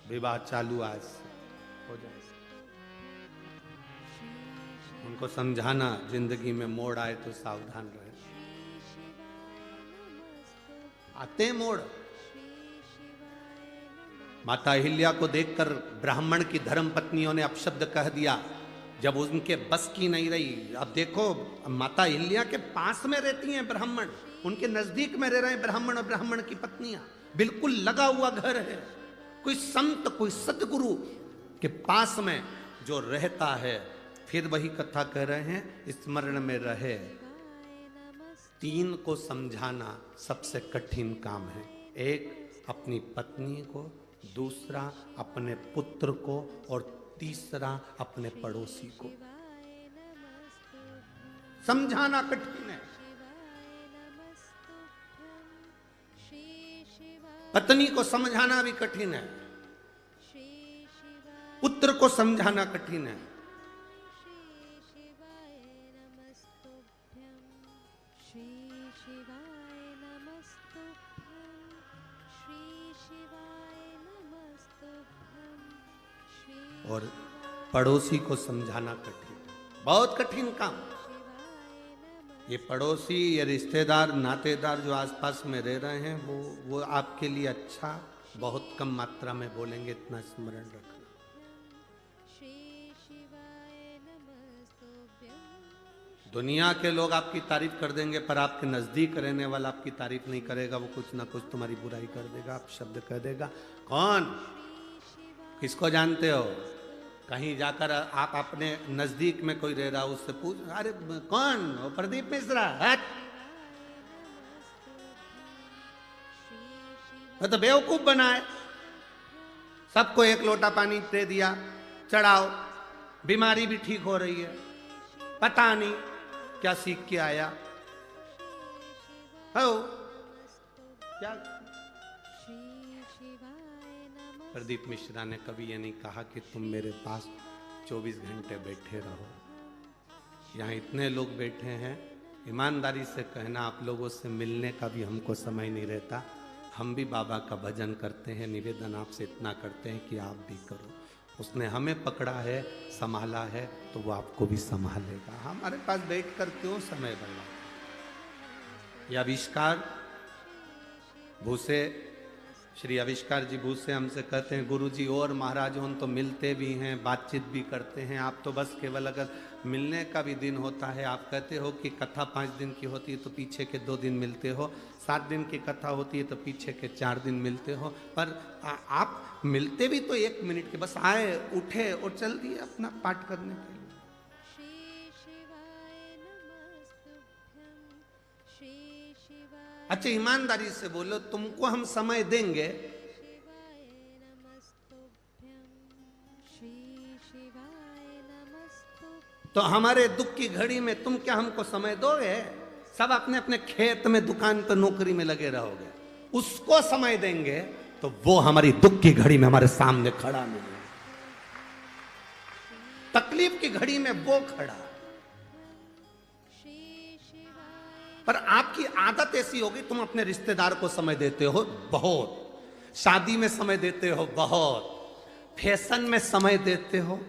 विवाह चालू आज हो जाए। उनको समझाना जिंदगी में मोड़ आए तो सावधान रहे। आते मोड़। माता अहिल्या को देखकर ब्राह्मण की धर्म पत्नियों ने अपशब्द कह दिया, जब उनके बस की नहीं रही। अब देखो, माता अहिल्या के पास में रहती हैं ब्राह्मण, उनके नजदीक में रह रहे हैं ब्राह्मण और ब्राह्मण की पत्नियां, बिल्कुल लगा हुआ घर है। कोई संत, कोई सतगुरु के पास में जो रहता है, फिर वही कथा कह रहे हैं, स्मरण में रहे। 3 को समझाना सबसे कठिन काम है। एक अपनी पत्नी को, दूसरा अपने पुत्र को, और तीसरा अपने पड़ोसी को। समझाना कठिन है। पत्नी को समझाना भी कठिन है, पुत्र को समझाना कठिन है। और पड़ोसी को समझाना कठिन, बहुत कठिन काम। ये पड़ोसी, ये रिश्तेदार, नातेदार जो आसपास में रह रहे हैं, वो आपके लिए अच्छा बहुत कम मात्रा में बोलेंगे, इतना स्मरण रखना। दुनिया के लोग आपकी तारीफ कर देंगे, पर आपके नजदीक रहने वाला आपकी तारीफ नहीं करेगा। वो कुछ ना कुछ तुम्हारी बुराई कर देगा, आप शब्द कह देगा। कौन? किसको जानते हो? कहीं जाकर आप अपने नजदीक में कोई रह रहा हो, उससे पूछ, अरे कौन? वो प्रदीप मिश्रा। वो तो बेवकूफ बनाए। सबको एक लोटा पानी दे दिया, चढ़ाओ, बीमारी भी ठीक हो रही है, पता नहीं क्या सीख के आया हो क्या। प्रदीप मिश्रा ने कभी ये नहीं कहा कि तुम मेरे पास 24 घंटे बैठे रहो। यहाँ इतने लोग बैठे हैं, ईमानदारी से कहना, आप लोगों से मिलने का भी हमको समय नहीं रहता। हम भी बाबा का भजन करते हैं, निवेदन आपसे इतना करते हैं कि आप भी करो। उसने हमें पकड़ा है, संभाला है, तो वो आपको भी संभालेगा। हमारे पास बैठकर क्यों समय बर्बाद? ये आविष्कार भूसे, श्री आविष्कार जी भूसे हमसे कहते हैं, गुरु जी और महाराज हम तो मिलते भी हैं, बातचीत भी करते हैं, आप तो बस केवल अगर मिलने का भी दिन होता है, आप कहते हो कि कथा 5 दिन की होती है तो पीछे के 2 दिन मिलते हो, 7 दिन की कथा होती है तो पीछे के 4 दिन मिलते हो, पर आप मिलते भी तो 1 मिनट के, बस आए, उठे और चल दिए अपना पाठ करने के लिए। अच्छा ईमानदारी से बोलो, तुमको हम समय देंगे, तो हमारे दुख की घड़ी में तुम क्या हमको समय दोगे? सब अपने अपने खेत में, दुकान पर, नौकरी में लगे रहोगे। उसको समय देंगे तो वो हमारी दुख की घड़ी में हमारे सामने खड़ा मिलेगा, तकलीफ की घड़ी में वो खड़ा। पर आपकी आदत ऐसी होगी, तुम अपने रिश्तेदार को समय देते हो बहुत, शादी में समय देते हो बहुत, फैशन में समय देते हो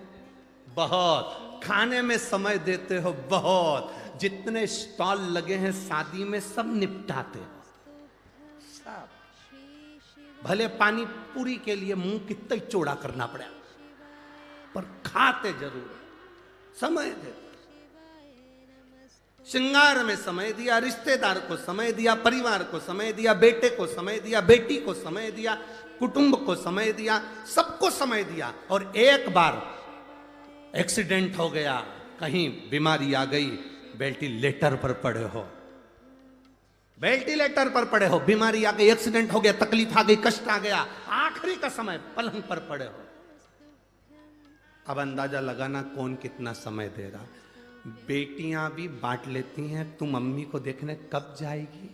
बहुत, खाने में समय देते हो बहुत, जितने स्टॉल लगे हैं शादी में सब निपटाते हो सब। भले पानी पूरी के लिए मुंह कितना ही चौड़ा करना पड़े, पर खाते जरूर, समय देते। श्रृंगार में समय दिया, रिश्तेदार को समय दिया, परिवार को समय दिया, बेटे को समय दिया, बेटी को समय दिया, कुटुंब को समय दिया, सबको समय दिया। और एक बार एक्सीडेंट हो गया, कहीं बीमारी आ गई, वेंटिलेटर पर पड़े हो, वेंटिलेटर पर पड़े हो, बीमारी आ गई, एक्सीडेंट हो गया, तकलीफ आ गई, कष्ट आ गया, आखिरी का समय पलंग पर पड़े हो। अब अंदाजा लगाना कौन कितना समय दे रहा। बेटियां भी बांट लेती हैं, तू मम्मी को देखने कब जाएगी,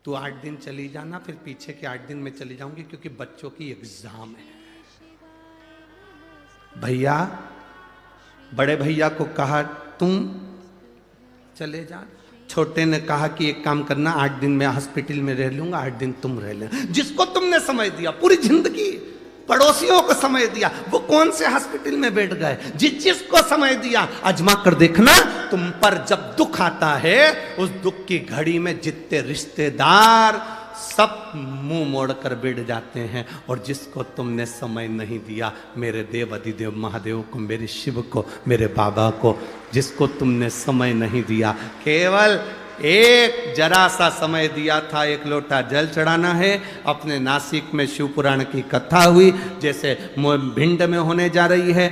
तू 8 दिन चली जाना, फिर पीछे के 8 दिन में चली जाऊंगी क्योंकि बच्चों की एग्जाम है। भैया, बड़े भैया को कहा तुम चले जा, छोटे ने कहा कि एक काम करना, 8 दिन मैं हॉस्पिटल में रह लूंगा, 8 दिन तुम रह लेना। जिसको तुमने समय दिया पूरी जिंदगी, पड़ोसियों को समय दिया, वो कौन से हॉस्पिटल में बैठ गए। जिसको समय दिया, आजमा कर देखना, तुम पर जब दुख आता है, उस दुख की घड़ी में जितने रिश्तेदार सब मुंह मोड़कर बैठ जाते हैं। और जिसको तुमने समय नहीं दिया, मेरे देव अधिदेव महादेव को, मेरे शिव को, मेरे बाबा को, जिसको तुमने समय नहीं दिया, केवल एक जरा सा समय दिया था, 1 लोटा जल चढ़ाना है। अपने नासिक में शिव पुराण की कथा हुई, जैसे भिंड में होने जा रही है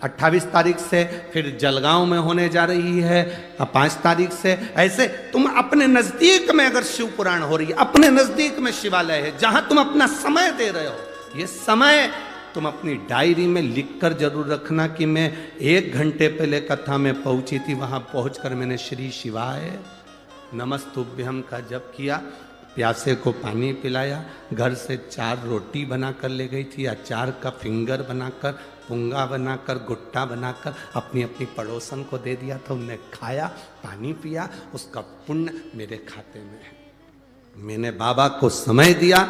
28 तारीख से, फिर जलगांव में होने जा रही है 5 तारीख से। ऐसे तुम अपने नजदीक में अगर शिव पुराण हो रही है, अपने नजदीक में शिवालय है, जहां तुम अपना समय दे रहे हो, ये समय तुम अपनी डायरी में लिखकर जरूर रखना कि मैं 1 घंटे पहले कथा में पहुंची थी, वहां पहुंचकर मैंने श्री शिवाय नमस्तुभ्यम का जप किया, प्यासे को पानी पिलाया, घर से 4 रोटी बनाकर ले गई थी, अचार का फिंगर बनाकर, पुंगा बनाकर, गुट्टा बनाकर अपनी अपनी पड़ोसन को दे दिया था, उनने खाया, पानी पिया, उसका पुण्य मेरे खाते में है। मैंने बाबा को समय दिया,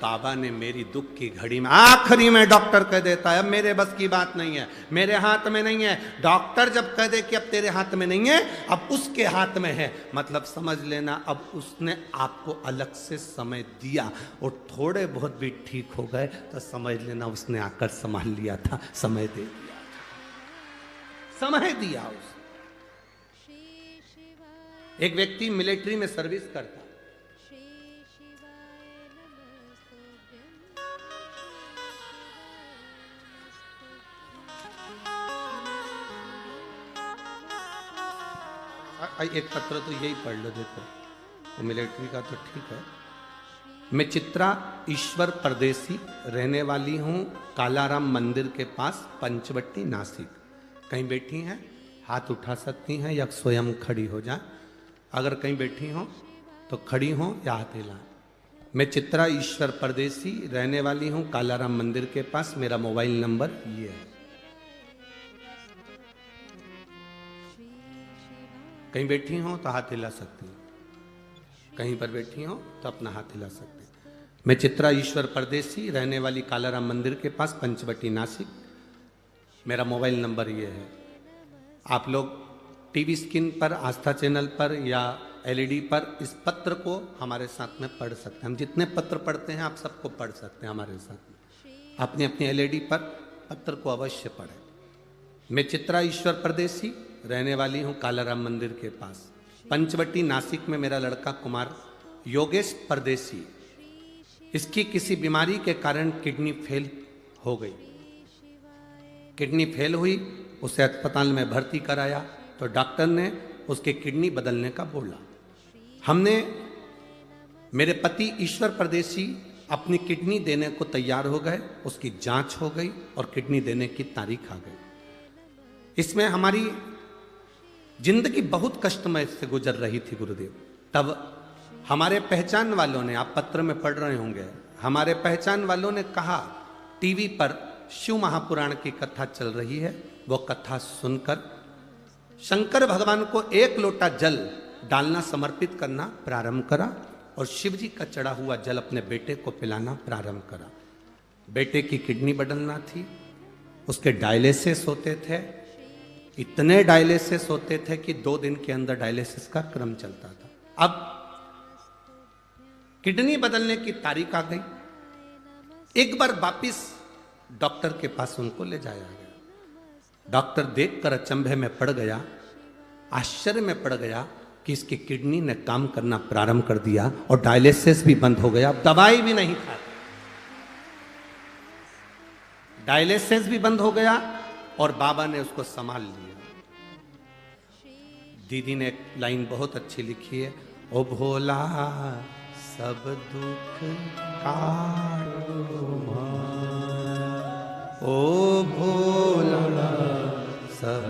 बाबा ने मेरी दुख की घड़ी में, आखिरी में डॉक्टर कह देता है अब मेरे बस की बात नहीं है, मेरे हाथ में नहीं है। डॉक्टर जब कह दे कि अब तेरे हाथ में नहीं है, अब उसके हाथ में है, मतलब समझ लेना अब उसने आपको अलग से समय दिया, और थोड़े बहुत भी ठीक हो गए तो समझ लेना उसने आकर संभाल लिया था, समय दे दिया, समय दिया उसने। एक व्यक्ति मिलिट्री में सर्विस करता, एक पत्र तो यही पढ़ लो, देखो वो मिलिट्री का तो ठीक है। मैं चित्रा ईश्वर परदेसी, रहने वाली हूँ कालाराम मंदिर के पास, पंचवटी, नासिक। कहीं बैठी हैं हाथ उठा सकती हैं या स्वयं खड़ी हो जाए। अगर कहीं बैठी हो तो खड़ी हो या हाथ हिलाएं। मैं चित्रा ईश्वर परदेसी, रहने वाली हूँ कालाराम मंदिर के पास, मेरा मोबाइल नंबर ये है। कहीं बैठी हो तो हाथ हिला सकती हो, कहीं पर बैठी हो तो अपना हाथ हिला सकते हैं। मैं चित्रा ईश्वर परदेसी, रहने वाली कालाराम मंदिर के पास, पंचवटी, नासिक। मेरा मोबाइल नंबर ये है। आप लोग टीवी स्क्रीन पर, आस्था चैनल पर या एलईडी पर इस पत्र को हमारे साथ में पढ़ सकते हैं। हम जितने पत्र पढ़ते हैं आप सबको पढ़ सकते हैं हमारे साथ में। अपनी अपनी एलईडी पर पत्र को अवश्य पढ़ें। मैं चित्रा ईश्वर परदेसी, रहने वाली हूँ कालाराम मंदिर के पास, पंचवटी, नासिक में। मेरा लड़का कुमार योगेश परदेसी, इसकी किसी बीमारी के कारण किडनी फेल हो गई। किडनी फेल हुई, उसे अस्पताल में भर्ती कराया तो डॉक्टर ने उसके किडनी बदलने का बोला। हमने, मेरे पति ईश्वर परदेसी अपनी किडनी देने को तैयार हो गए। उसकी जांच हो गई और किडनी देने की तारीख आ गई। इसमें हमारी जिंदगी बहुत कष्टमय से गुजर रही थी गुरुदेव। तब हमारे पहचान वालों ने, आप पत्र में पढ़ रहे होंगे, हमारे पहचान वालों ने कहा टीवी पर शिव महापुराण की कथा चल रही है, वो कथा सुनकर शंकर भगवान को 1 लोटा जल डालना, समर्पित करना प्रारंभ करा और शिव जी का चढ़ा हुआ जल अपने बेटे को पिलाना प्रारंभ करा। बेटे की किडनी बदलना थी, उसके डायलिसिस होते थे। इतने डायलिसिस होते थे कि 2 दिन के अंदर डायलिसिस का क्रम चलता था। अब किडनी बदलने की तारीख आ गई। एक बार वापिस डॉक्टर के पास उनको ले जाया गया। डॉक्टर देखकर अचंभे में पड़ गया, आश्चर्य में पड़ गया कि इसकी किडनी ने काम करना प्रारंभ कर दिया और डायलिसिस भी बंद हो गया। अब दवाई भी नहीं खाते, डायलिसिस भी बंद हो गया और बाबा ने उसको संभाल लिया। दीदी ने एक लाइन बहुत अच्छी लिखी है, ओ भोला सब दुख काटो मां, ओ भोला सब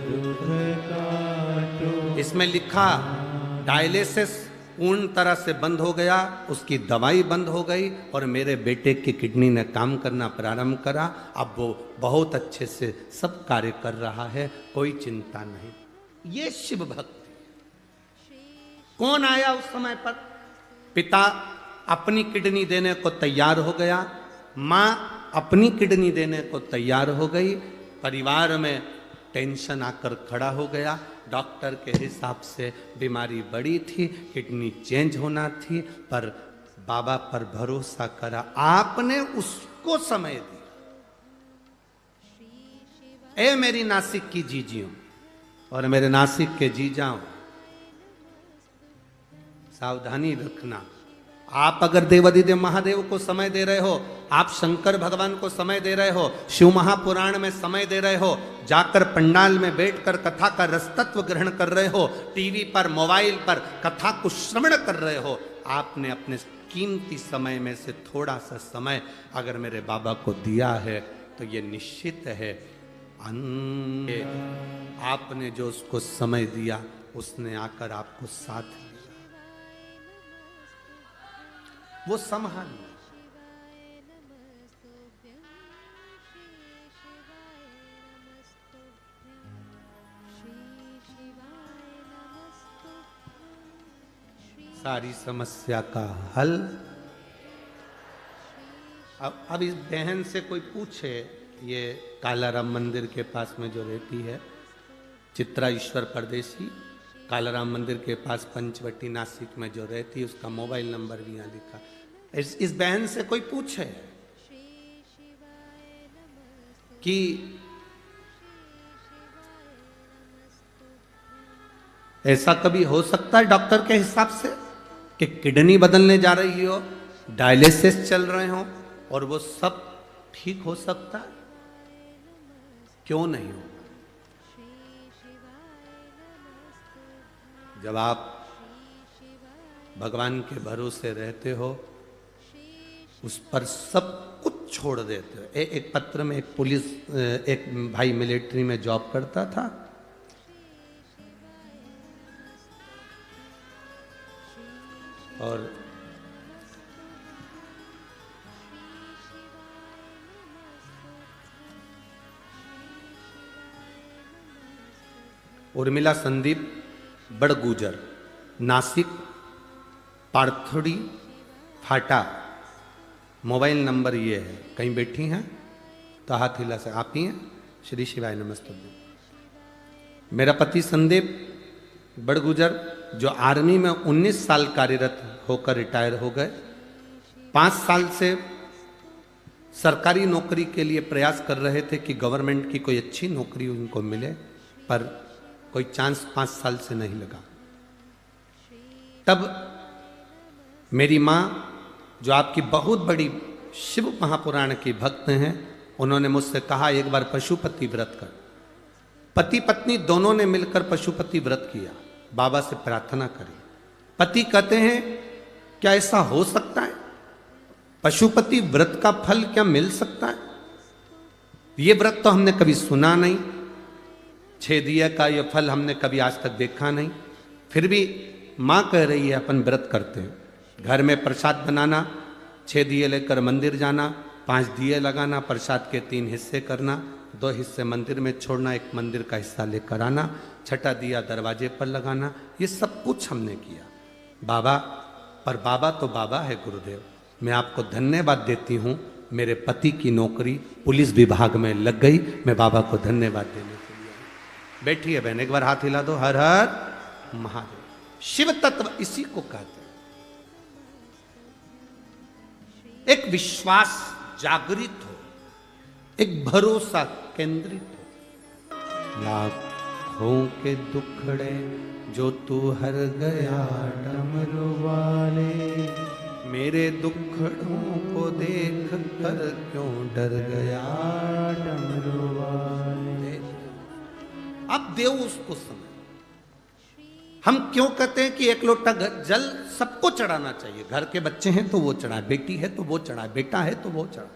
दुख काटो। इसमें लिखा डायलिसिस पूर्ण तरह से बंद हो गया, उसकी दवाई बंद हो गई और मेरे बेटे की किडनी ने काम करना प्रारंभ करा। अब वो बहुत अच्छे से सब कार्य कर रहा है, कोई चिंता नहीं। ये शिव भक्ति। कौन आया उस समय पर? पिता अपनी किडनी देने को तैयार हो गया, माँ अपनी किडनी देने को तैयार हो गई। परिवार में टेंशन आकर खड़ा हो गया। डॉक्टर के हिसाब से बीमारी बड़ी थी, किडनी चेंज होना थी, पर बाबा पर भरोसा करा। आपने उसको समय दिया। ए मेरी नासिक की जीजियों और मेरे नासिक के जीजाओं, सावधानी रखना। आप अगर देवाधिदेव महादेव को समय दे रहे हो, आप शंकर भगवान को समय दे रहे हो, शिव महापुराण में समय दे रहे हो, जाकर पंडाल में बैठकर कथा का रसतत्व ग्रहण कर रहे हो, टीवी पर, मोबाइल पर कथा को श्रवण कर रहे हो, आपने अपने कीमती समय में से थोड़ा सा समय अगर मेरे बाबा को दिया है तो ये निश्चित है आपने जो उसको समय दिया उसने आकर आपको साथ दिया, वो संभाल। सारी समस्या का हल। अब इस बहन से कोई पूछे, ये कालाराम मंदिर के पास में जो रहती है, चित्रा ईश्वर परदेसी, कालाराम मंदिर के पास पंचवटी, नासिक में जो रहती है, उसका मोबाइल नंबर भी यहाँ लिखा। इस बहन से कोई पूछे कि ऐसा कभी हो सकता है डॉक्टर के हिसाब से कि किडनी बदलने जा रही हो, डायलिसिस चल रहे हो और वो सब ठीक हो सकता है? क्यों नहीं हो? जब आप भगवान के भरोसे रहते हो, उस पर सब कुछ छोड़ देते हो। एक पत्र में एक पुलिस, एक भाई मिलिट्री में जॉब करता था, और उर्मिला संदीप बड़गुजर, नासिक, पार्थोड़ी फाटा मोबाइल नंबर ये है, कहीं बैठी हैं तो हाथ हिला से, आप ही हैं? श्री शिवाय नमस्ते। मेरा पति संदीप बड़गुजर जो आर्मी में 19 साल कार्यरत होकर रिटायर हो गए, 5 साल से सरकारी नौकरी के लिए प्रयास कर रहे थे कि गवर्नमेंट की कोई अच्छी नौकरी उनको मिले, पर कोई चांस 5 साल से नहीं लगा। तब मेरी माँ जो आपकी बहुत बड़ी शिव महापुराण की भक्त हैं, उन्होंने मुझसे कहा एक बार पशुपति व्रत कर। पति पत्नी दोनों ने मिलकर पशुपति व्रत किया, बाबा से प्रार्थना करी। पति कहते हैं क्या ऐसा हो सकता है, पशुपति व्रत का फल क्या मिल सकता है? ये व्रत तो हमने कभी सुना नहीं, 6 दिया का ये फल हमने कभी आज तक देखा नहीं। फिर भी माँ कह रही है अपन व्रत करते हैं, घर में प्रसाद बनाना, 6 दिए लेकर मंदिर जाना, 5 दिए लगाना, प्रसाद के 3 हिस्से करना, 2 हिस्से मंदिर में छोड़ना, एक मंदिर का हिस्सा लेकर आना, 6ठा दिया दरवाजे पर लगाना, ये सब कुछ हमने किया। बाबा, पर बाबा तो बाबा है गुरुदेव, मैं आपको धन्यवाद देती हूँ, मेरे पति की नौकरी पुलिस विभाग में लग गई, मैं बाबा को धन्यवाद देने के लिए आई। बैठिए बहन, एक बार हाथ हिला दो। हर हर महादेव। शिव तत्व इसी को कहते हैं, एक विश्वास जागृत हो, एक भरोसा केंद्रित हो। लाखों के दुखड़े जो तू हर गया डमरू वाले, मेरे दुखड़ों को देख कर क्यों डर गया डमरू वाले। अब देव उसको समय। हम क्यों कहते हैं कि एक लोटा जल सबको चढ़ाना चाहिए? घर के बच्चे हैं तो वो चढ़ाए, बेटी है तो वो चढ़ाए, बेटा है तो वो चढ़ाए,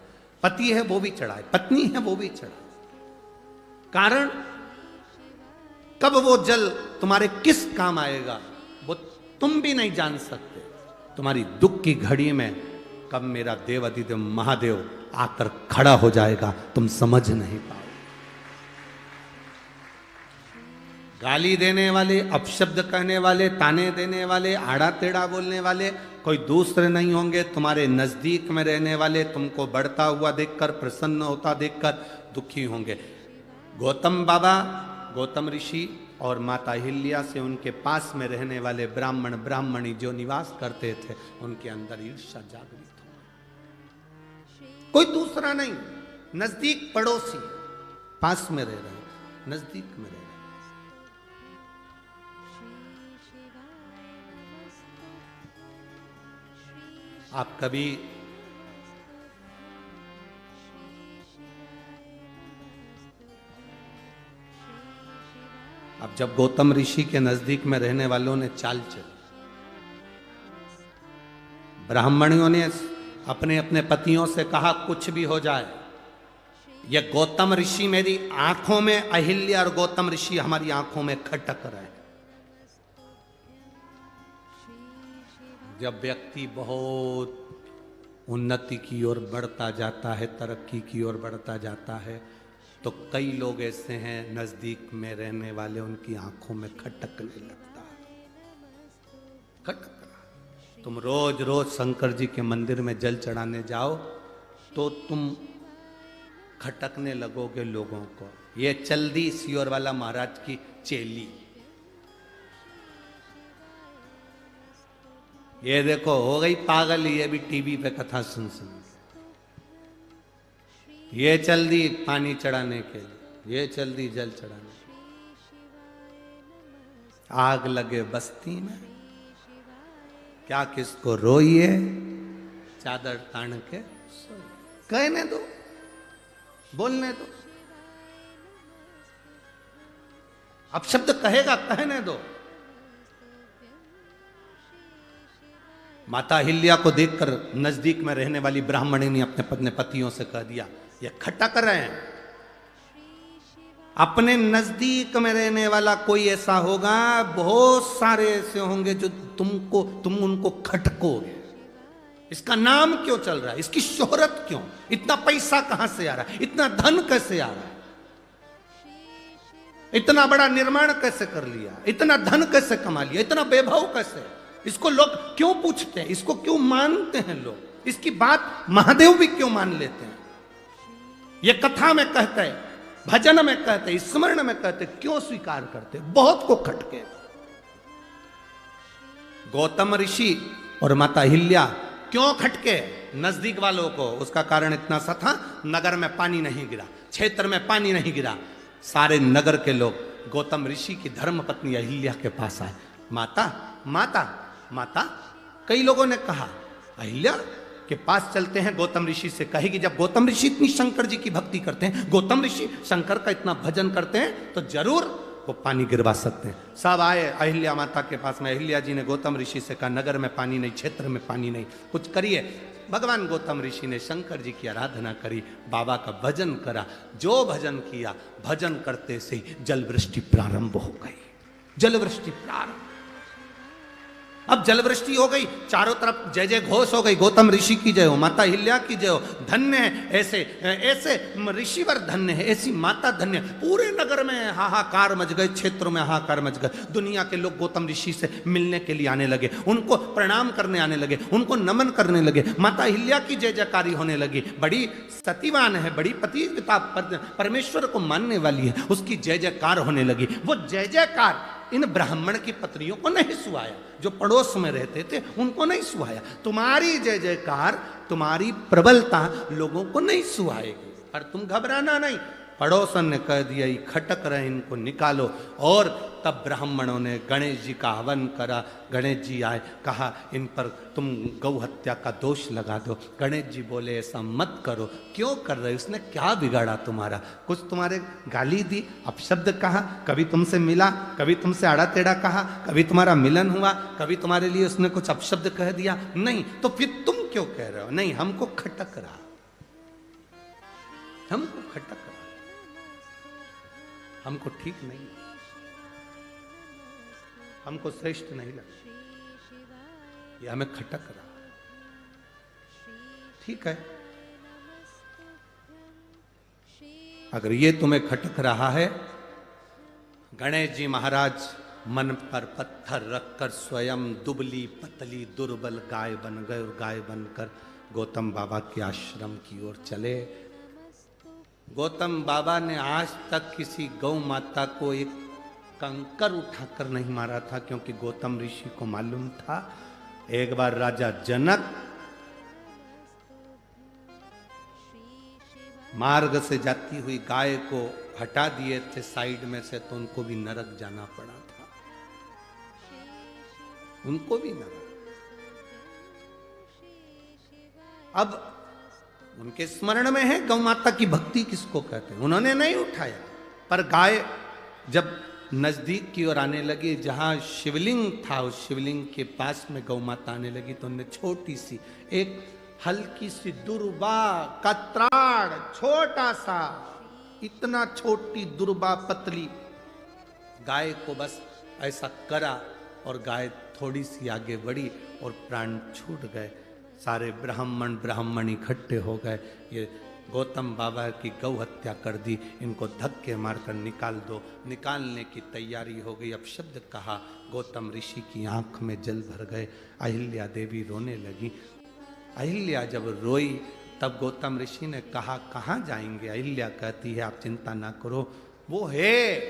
पति है वो भी चढ़ाए, पत्नी है वो भी चढ़ाए। कारण कब वो जल तुम्हारे किस काम आएगा वो तुम भी नहीं जान सकते। तुम्हारी दुख की घड़ी में कब मेरा देव अधिदेव महादेव आकर खड़ा हो जाएगा तुम समझ नहीं पाओ। गाली देने वाले, अपशब्द कहने वाले, ताने देने वाले, आड़ा टेढ़ा बोलने वाले कोई दूसरे नहीं होंगे, तुम्हारे नजदीक में रहने वाले तुमको बढ़ता हुआ देखकर, प्रसन्न होता देखकर दुखी होंगे। गौतम बाबा, गौतम ऋषि और माता हिल्या से उनके पास में रहने वाले ब्राह्मण ब्राह्मणी जो निवास करते थे, उनके अंदर ईर्ष्या जागृत हो। कोई दूसरा नहीं, नजदीक पड़ोसी, पास में रह रहे, नजदीक में रह रहे। आप कभी अब जब गौतम ऋषि के नजदीक में रहने वालों ने चाल चली, ब्राह्मणियों ने अपने अपने पतियों से कहा कुछ भी हो जाए, ये गौतम ऋषि मेरी आंखों में, अहिल्या और गौतम ऋषि हमारी आंखों में खटक रहे। जब व्यक्ति बहुत उन्नति की ओर बढ़ता जाता है, तरक्की की ओर बढ़ता जाता है, तो कई लोग ऐसे हैं नजदीक में रहने वाले उनकी आंखों में खटकने लगता है। खटक रहा। तुम रोज रोज शंकर जी के मंदिर में जल चढ़ाने जाओ तो तुम खटकने लगोगे लोगों को। ये चल्दी सियोर वाला महाराज की चेली, ये देखो हो गई पागल, ये भी टीवी पे कथा सुन सुन। ये चल दी पानी चढ़ाने के लिए, ये चल दी जल चढ़ाने। आग लगे बस्ती में, क्या किसको रोइए, चादर तान के कहने दो, बोलने दो। अब शब्द कहेगा, कहने दो। माता हिल्या को देखकर नजदीक में रहने वाली ब्राह्मणी ने अपने पतियों से कह दिया, ये खटक रहे हैं। अपने नजदीक में रहने वाला कोई ऐसा होगा, बहुत सारे ऐसे होंगे जो तुम उनको खटकोगे। इसका नाम क्यों चल रहा है, इसकी शोहरत क्यों, इतना पैसा कहां से आ रहा है, इतना धन कैसे आ रहा है, इतना बड़ा निर्माण कैसे कर लिया, इतना धन कैसे कमा लिया, इतना वैभव कैसे, इसको लोग क्यों पूछते हैं, इसको क्यों मानते हैं लोग। इसकी बात महादेव भी क्यों मान लेते हैं? ये कथा में कहते हैं, भजन में कहते हैं, स्मरण में कहते, क्यों स्वीकार करते? बहुत को खटके। गौतम ऋषि और माता अहिल्या क्यों खटके नजदीक वालों को? उसका कारण इतना सा था, नगर में पानी नहीं गिरा, क्षेत्र में पानी नहीं गिरा। सारे नगर के लोग गौतम ऋषि की धर्म पत्नी अहिल्या के पास आए। माता माता माता, कई लोगों ने कहा अहिल्या के पास चलते हैं, गौतम ऋषि से कहेगी। जब गौतम ऋषि इतनी शंकर जी की भक्ति करते हैं, गौतम ऋषि शंकर का इतना भजन करते हैं, तो जरूर वो पानी गिरवा सकते हैं। सब आए अहिल्या माता के पास में। अहिल्या जी ने गौतम ऋषि से कहा, नगर में पानी नहीं, क्षेत्र में पानी नहीं, कुछ करिए। भगवान गौतम ऋषि ने शंकर जी की आराधना करी, बाबा का भजन करा। जो भजन किया, भजन करते से जल वृष्टि प्रारंभ हो गई। जल वृष्टि प्रारंभ। अब जल वृष्टि हो गई, चारों तरफ जय जय घोष हो गई। गौतम ऋषि की जय हो, माता अहिल्या की जय हो। धन्य है ऐसे ऐसे ऋषिवर, धन्य है ऐसी माता, धन्य। पूरे नगर में हाहाकार मच गए, क्षेत्रों में हाहाकार मच गए। दुनिया के लोग गौतम ऋषि से मिलने के लिए आने लगे, उनको प्रणाम करने आने लगे, उनको नमन करने लगे। माता अहिल्या की जय जयकारी होने लगी। बड़ी सतीवान है, बड़ी पतिव्रता, परमेश्वर को मानने वाली है, उसकी जय जयकार होने लगी। वो जय जयकार इन ब्राह्मण की पत्नियों को नहीं सुहाया, जो पड़ोस में रहते थे उनको नहीं सुहाया। तुम्हारी जय जयकार, तुम्हारी प्रबलता लोगों को नहीं सुहाएगी, पर तुम घबराना नहीं। पड़ोसन ने कह दिया, ये खटक रहे, इनको निकालो। और तब ब्राह्मणों ने गणेश जी का हवन करा। गणेश जी आए, कहा इन पर तुम गौ हत्या का दोष लगा दो। गणेश जी बोले, ऐसा मत करो। क्यों कर रहे? उसने क्या बिगाड़ा तुम्हारा? कुछ तुम्हारे गाली दी, अपशब्द कहा, कभी तुमसे मिला, कभी तुमसे आड़ा टेढ़ा कहा, कभी तुम्हारा मिलन हुआ, कभी तुम्हारे लिए उसने कुछ अपशब्द कह दिया? नहीं। तो फिर तुम क्यों कह रहे हो? नहीं, हमको खटक रहा, हमको खटक रहा, हमको ठीक नहीं, हमको श्रेष्ठ नहीं लगा, ये हमें खटक रहा। ठीक है, अगर ये तुम्हें खटक रहा है, गणेश जी महाराज मन पर पत्थर रखकर स्वयं दुबली पतली दुर्बल गाय बन गए और गाय बनकर गौतम बाबा के आश्रम की ओर चले। गौतम बाबा ने आज तक किसी गौ माता को एक कंकर उठाकर नहीं मारा था, क्योंकि गौतम ऋषि को मालूम था, एक बार राजा जनक मार्ग से जाती हुई गाय को हटा दिए थे साइड में से, तो उनको भी नरक जाना पड़ा था, उनको भी नरक। अब उनके स्मरण में है, गौ माता की भक्ति किसको कहते हैं, उन्होंने नहीं उठाया। पर गाय जब नजदीक की ओर आने लगी, जहां शिवलिंग था, उस शिवलिंग के पास में गौ माता आने लगी, तो उन्हें छोटी सी, एक हल्की सी दुर्बा का त्राण, छोटा सा, इतना छोटी दुर्बा पतली गाय को बस ऐसा करा, और गाय थोड़ी सी आगे बढ़ी और प्राण छूट गए। सारे ब्राह्मण ब्राह्मण इकट्ठे हो गए, ये गौतम बाबा की गौ हत्या कर दी, इनको धक्के मारकर निकाल दो। निकालने की तैयारी हो गई, अब शब्द कहा, गौतम ऋषि की आंख में जल भर गए। अहिल्या देवी रोने लगी। अहिल्या जब रोई, तब गौतम ऋषि ने कहा, कहाँ जाएंगे? अहिल्या कहती है, आप चिंता ना करो, वो है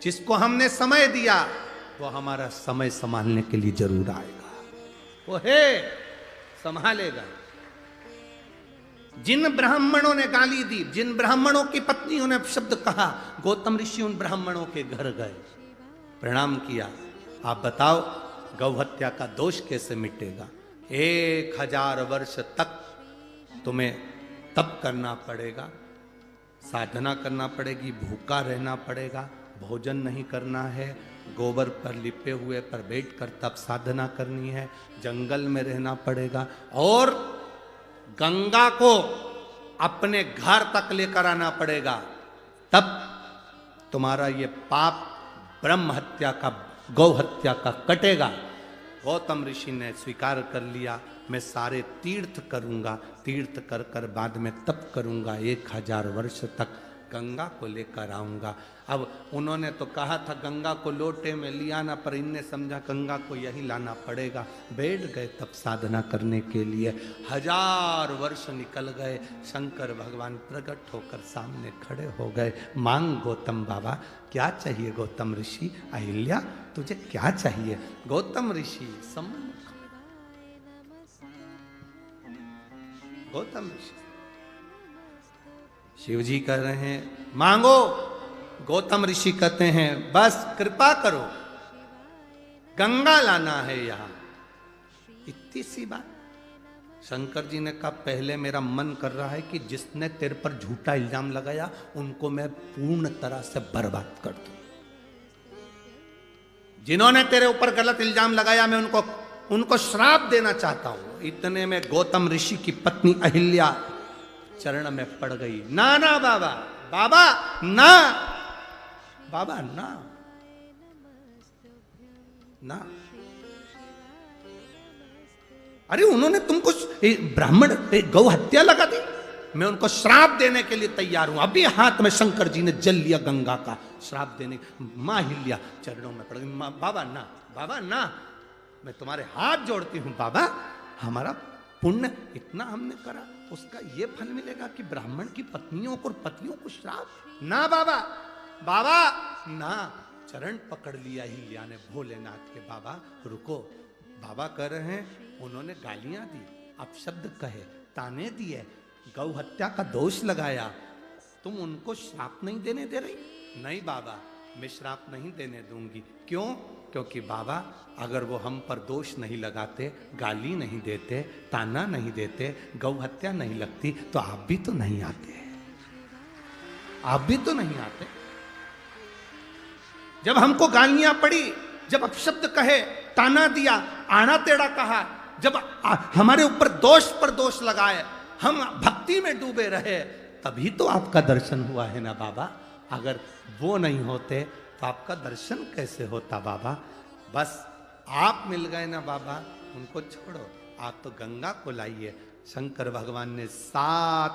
जिसको हमने समय दिया, वो हमारा समय संभालने के लिए जरूर आएगा, वो है, संभालेगा। जिन ब्राह्मणों ने गाली दी, जिन ब्राह्मणों की पत्नियों ने शब्द कहा, गौतम ऋषि उन ब्राह्मणों के घर गए, प्रणाम किया। आप बताओ, गौ हत्या का दोष कैसे मिटेगा? 1000 वर्ष तक तुम्हें तप करना पड़ेगा, साधना करना पड़ेगी, भूखा रहना पड़ेगा, भोजन नहीं करना है, गोबर पर लिपे हुए पर बैठकर तप साधना करनी है, जंगल में रहना पड़ेगा, और गंगा को अपने घर तक लेकर आना पड़ेगा, तब तुम्हारा ये पाप ब्रह्म हत्या का, गौ हत्या का कटेगा। गौतम ऋषि ने स्वीकार कर लिया, मैं सारे तीर्थ करूंगा, तीर्थ कर कर बाद में तप करूंगा, 1000 वर्ष तक गंगा को लेकर आऊंगा। अब उन्होंने तो कहा था गंगा को लोटे में लिया ना, पर इनने समझा गंगा को यही लाना पड़ेगा। बैठ गए तब साधना करने के लिए। 1000 वर्ष निकल गए, शंकर भगवान प्रकट होकर सामने खड़े हो गए। मांग गौतम बाबा, क्या चाहिए गौतम ऋषि? अहिल्या तुझे क्या चाहिए? गौतम ऋषि सम्मुख, गौतम ऋषि शिव जी कह रहे हैं मांगो। गौतम ऋषि कहते हैं बस कृपा करो, गंगा लाना है यहां। इतनी सी बात। शंकर जी ने कहा पहले मेरा मन कर रहा है कि जिसने तेरे पर झूठा इल्जाम लगाया उनको मैं पूर्ण तरह से बर्बाद कर दूं। जिन्होंने तेरे ऊपर गलत इल्जाम लगाया मैं उनको श्राप देना चाहता हूं। इतने में गौतम ऋषि की पत्नी अहिल्या चरण में पड़ गई। ना ना बाबा, बाबा ना, बाबा ना, ना। अरे उन्होंने तुमको ब्राह्मण गौ हत्या लगा दी, मैं उनको श्राप देने के लिए तैयार हूं। अभी हाथ में शंकर जी ने जल लिया गंगा का, श्राप देने। मां हिल्या चरणों में पड़ गई। बाबा ना, बाबा ना, मैं तुम्हारे हाथ जोड़ती हूं बाबा, हमारा पुण्य इतना हमने करा, उसका ये फल मिलेगा कि ब्राह्मण की पत्नियों को और पतियों को श्राप? ना बाबा, बाबा ना। चरण पकड़ लिया हिल्या ने भोलेनाथ के। बाबा रुको। बाबा कह रहे हैं उन्होंने गालियां दी, अपशब्द कहे, ताने दिए, गौ हत्या का दोष लगाया, तुम उनको श्राप नहीं देने दे रही? नहीं बाबा, मैं श्राप नहीं देने दूंगी। क्यों? क्योंकि बाबा अगर वो हम पर दोष नहीं लगाते, गाली नहीं देते, ताना नहीं देते, गौ हत्या नहीं लगती तो आप भी तो नहीं आते, आप भी तो नहीं आते। जब हमको गालियां पड़ी, जब अपशब्द कहे, ताना दिया, आना टेढ़ा कहा, जब हमारे ऊपर दोष पर दोष लगाए, हम भक्ति में डूबे रहे, तभी तो आपका दर्शन हुआ है ना बाबा। अगर वो नहीं होते तो आपका दर्शन कैसे होता बाबा? बस आप मिल गए ना बाबा, उनको छोड़ो, आप तो गंगा को लाइए। शंकर भगवान ने 7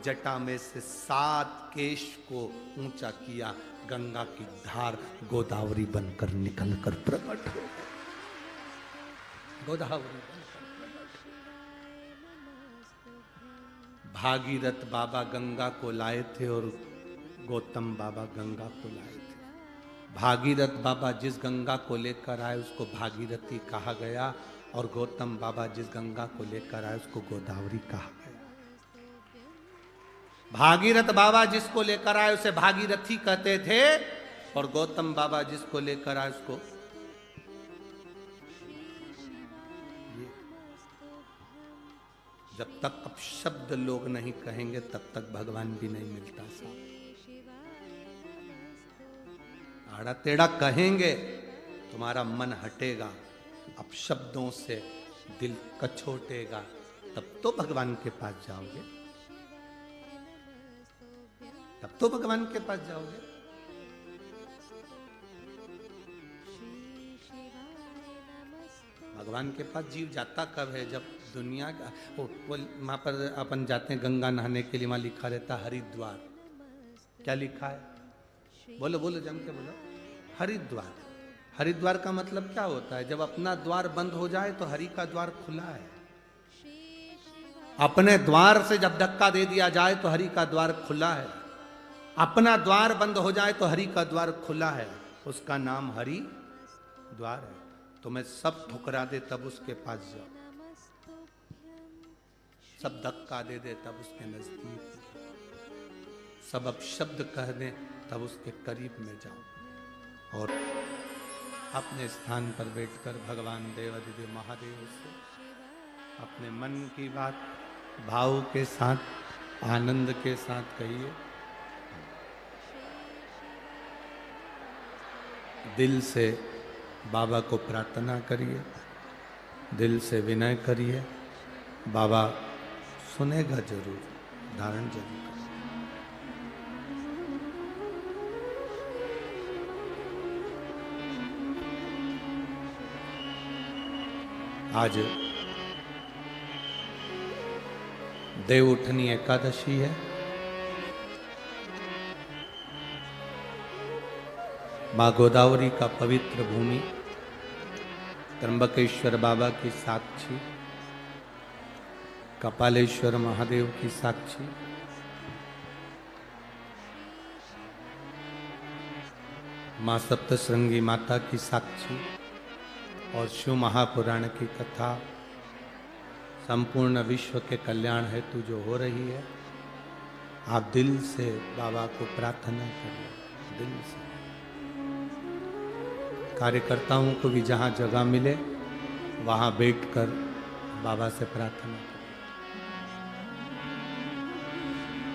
जटा में से 7 केश को ऊंचा किया, गंगा की धार गोदावरी बनकर निकलकर प्रकट हो गई। गोदावरी बनकर प्रकट हो। भागीरथ बाबा गंगा को लाए थे और गौतम बाबा गंगा को लाए थे। भागीरथ बाबा जिस गंगा को लेकर आए उसको भागीरथी कहा गया, और गौतम बाबा जिस गंगा को लेकर आए उसको गोदावरी कहा गया। भागीरथ बाबा जिसको लेकर आए उसे भागीरथी कहते थे, और गौतम बाबा जिसको लेकर आए उसको जब तक अपशब्द लोग नहीं कहेंगे तब तक भगवान भी नहीं मिलता। साहब आड़ा टेढ़ा कहेंगे तुम्हारा मन हटेगा, अपशब्दों से दिल कछोटेगा, तब तो भगवान के पास जाओगे, तब तो भगवान के पास जाओगे। भगवान के पास जीव जाता कब है? जब दुनिया का वो वहां पर अपन जाते हैं गंगा नहाने के लिए, वहां लिखा रहता हरिद्वार। क्या लिखा है? बोलो बोलो, जम के बोलो। हरिद्वार। हरिद्वार का मतलब क्या होता है? जब अपना द्वार बंद हो जाए तो हरि का द्वार खुला है। अपने द्वार से जब धक्का दे दिया जाए तो हरि का द्वार खुला है। अपना द्वार बंद हो जाए तो हरि का द्वार खुला है, उसका नाम हरि द्वार है। तुम्हें सब ठुकरा दे तब उसके पास जाओ, सब धक्का दे दे तब उसके नजदीक, सब अपशब्द कह दे तब उसके करीब में जाओ, और अपने स्थान पर बैठकर भगवान देवाधिदेव महादेव से अपने मन की बात भाव के साथ, आनंद के साथ कहिए। दिल से बाबा को प्रार्थना करिए, दिल से विनय करिए, बाबा सुनेगा जरूर, धारण जरूर करेगा। आज देवउठनी एकादशी है। माँ गोदावरी का पवित्र भूमि, त्र्यंबकेश्वर बाबा की साक्षी, कपालेश्वर महादेव की साक्षी, माँ सप्तश्रृंगी माता की साक्षी और शिव महापुराण की कथा संपूर्ण विश्व के कल्याण हेतु जो हो रही है, आप दिल से बाबा को प्रार्थना करिए। दिल से कार्यकर्ताओं को भी जहाँ जगह मिले वहाँ बैठकर बाबा से प्रार्थना करिए।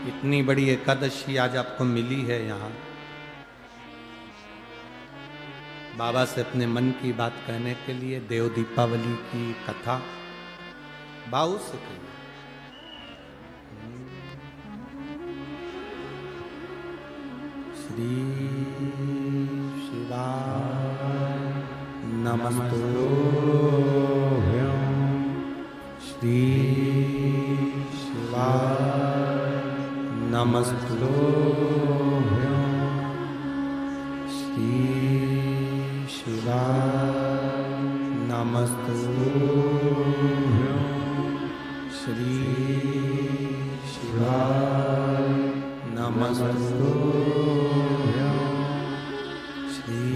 इतनी बड़ी एकादशी आज आपको मिली है, यहाँ बाबा से अपने मन की बात कहने के लिए देव दीपावली की कथा भाव से कहिए। श्री शिवाय नमस्तुभ्यं, श्री शिवाय नमस्तुभ्यं, श्री शिवाय नमस्तुभ्यं, श्री शिवाय नमस्तुभ्यं, श्री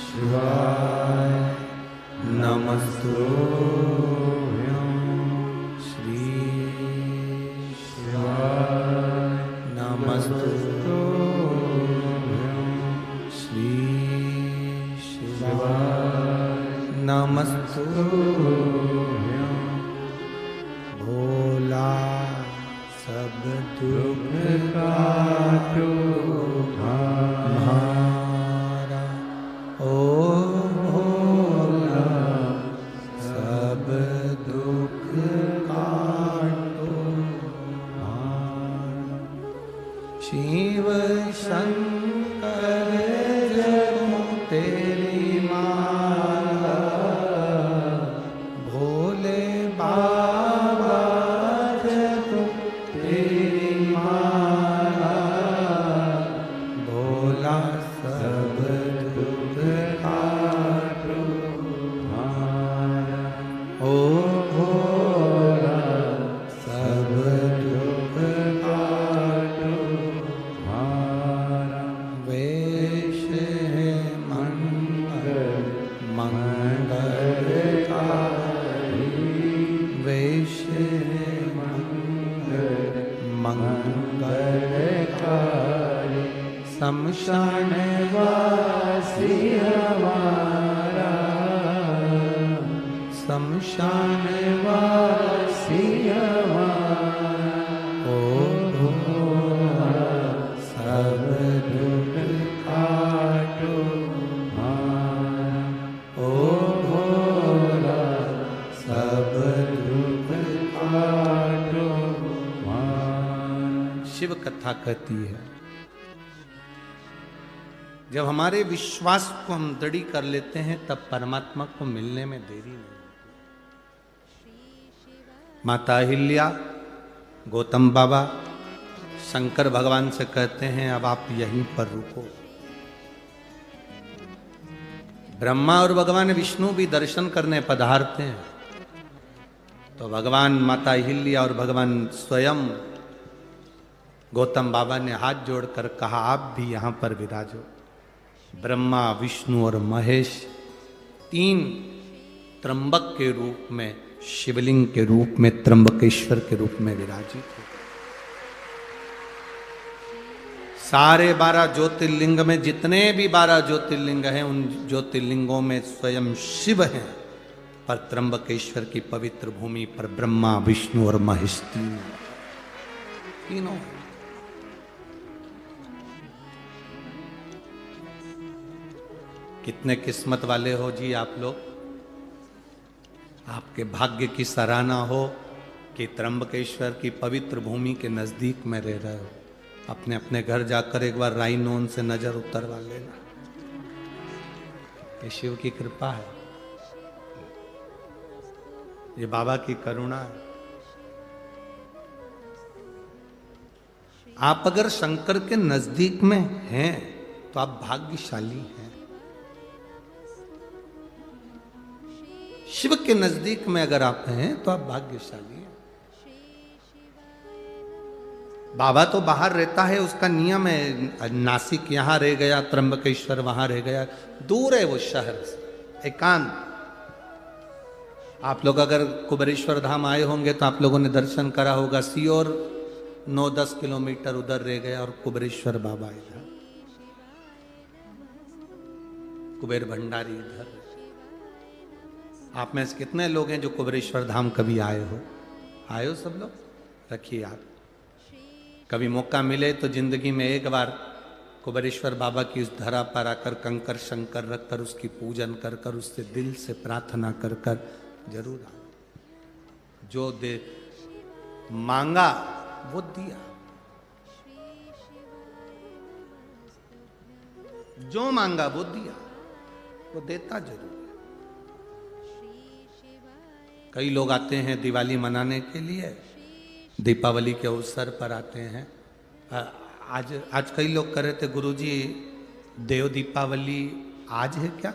शिवाय नमस्तुभ्यं, श्री शिवाय नमस्तुभ्यं, श्री शिवाय नमस्तुभ्यं। भोला सब दुख काटो हमारा, ओ भोला सब दुख काटो हमारा। शिव शंकर जपो तेरी माला, भोले बाबा जपो तेरी माला, भोला सब दुख काटो हमारा, ओ भोला सब दुख काटो हमारा। वेश है मंगल मंगलकारी, वेश है मंगल मंगलकारी, शमशान वासी हमारा, शमशान वासी हमारा, ओ भोला सब दुख काटो हमारा, ओ भोला सब दुख काटो हमारा। शिव कथा कहती है, जब हमारे विश्वास को हम दृढ़ कर लेते हैं तब परमात्मा को मिलने में देरी नहीं होती। माता अहिल्या गौतम बाबा शंकर भगवान से कहते हैं, अब आप यहीं पर रुको। ब्रह्मा और भगवान विष्णु भी दर्शन करने पधारते हैं, तो भगवान माता अहिल्या और भगवान स्वयं गौतम बाबा ने हाथ जोड़कर कहा, आप भी यहां पर विराजो। ब्रह्मा विष्णु और महेश तीन त्र्यंबक के रूप में, शिवलिंग के रूप में, त्र्यंबकेश्वर के रूप में विराजित हो। सारे 12 ज्योतिर्लिंग में जितने भी 12 ज्योतिर्लिंग हैं, उन ज्योतिर्लिंगों में स्वयं शिव हैं, पर त्र्यंबकेश्वर की पवित्र भूमि पर ब्रह्मा विष्णु और महेश तीनों। कितने किस्मत वाले हो जी आप लोग, आपके भाग्य की सराहना हो कि त्र्यंबकेश्वर की पवित्र भूमि के नजदीक में रह रहे हो। अपने अपने घर जाकर एक बार राइनोन से नजर उतरवा लेना, ये शिव की कृपा है, ये बाबा की करुणा है। आप अगर शंकर के नजदीक में हैं तो आप भाग्यशाली हैं। शिव के नजदीक में अगर आप हैं तो आप भाग्यशाली हैं। बाबा तो बाहर रहता है, उसका नियम है, नासिक यहां रह गया, त्र्यंबकेश्वर वहां रह गया, दूर है वो शहर से, एकांत। आप लोग अगर कुबेरेश्वर धाम आए होंगे तो आप लोगों ने दर्शन करा होगा, सीहोर 9-10 किलोमीटर उधर रह गया और कुबेरेश्वर बाबा इधर, कुबेर भंडारी इधर। आप में से कितने लोग हैं जो कुबेरेश्वर धाम कभी आए हो? आए हो सब लोग? रखिए याद, कभी मौका मिले तो जिंदगी में एक बार कुबेरेश्वर बाबा की उस धरा पर आकर कंकर शंकर रखकर उसकी पूजन कर कर उससे दिल से प्रार्थना कर कर जरूर आ। जो दे मांगा वो दिया, जो मांगा वो दिया, वो देता जरूर। कई लोग आते हैं दिवाली मनाने के लिए, दीपावली के अवसर पर आते हैं। आज कई लोग कह रहे थे गुरुजी देव दीपावली आज है क्या?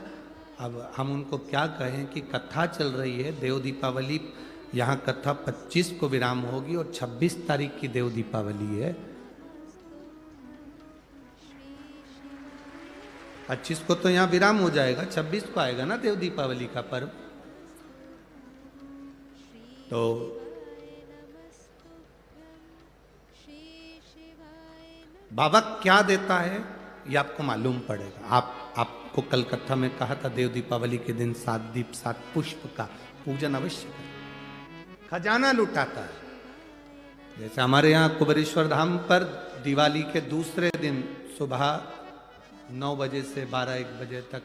अब हम उनको क्या कहें कि कथा चल रही है, देव दीपावली यहाँ कथा 25 को विराम होगी और 26 तारीख की देव दीपावली है। 25 को तो यहाँ विराम हो जाएगा, 26 को आएगा ना देव दीपावली का पर्व। तो बाबा क्या देता है ये आपको मालूम पड़ेगा। आपको कलकत्ता में कहा था देव दीपावली के दिन 7 दीप 7 पुष्प का पूजन अवश्य करें, खजाना लुटाता है। जैसे हमारे यहाँ कुबेरेश्वर धाम पर दिवाली के दूसरे दिन सुबह 9 बजे से 12-1 बजे तक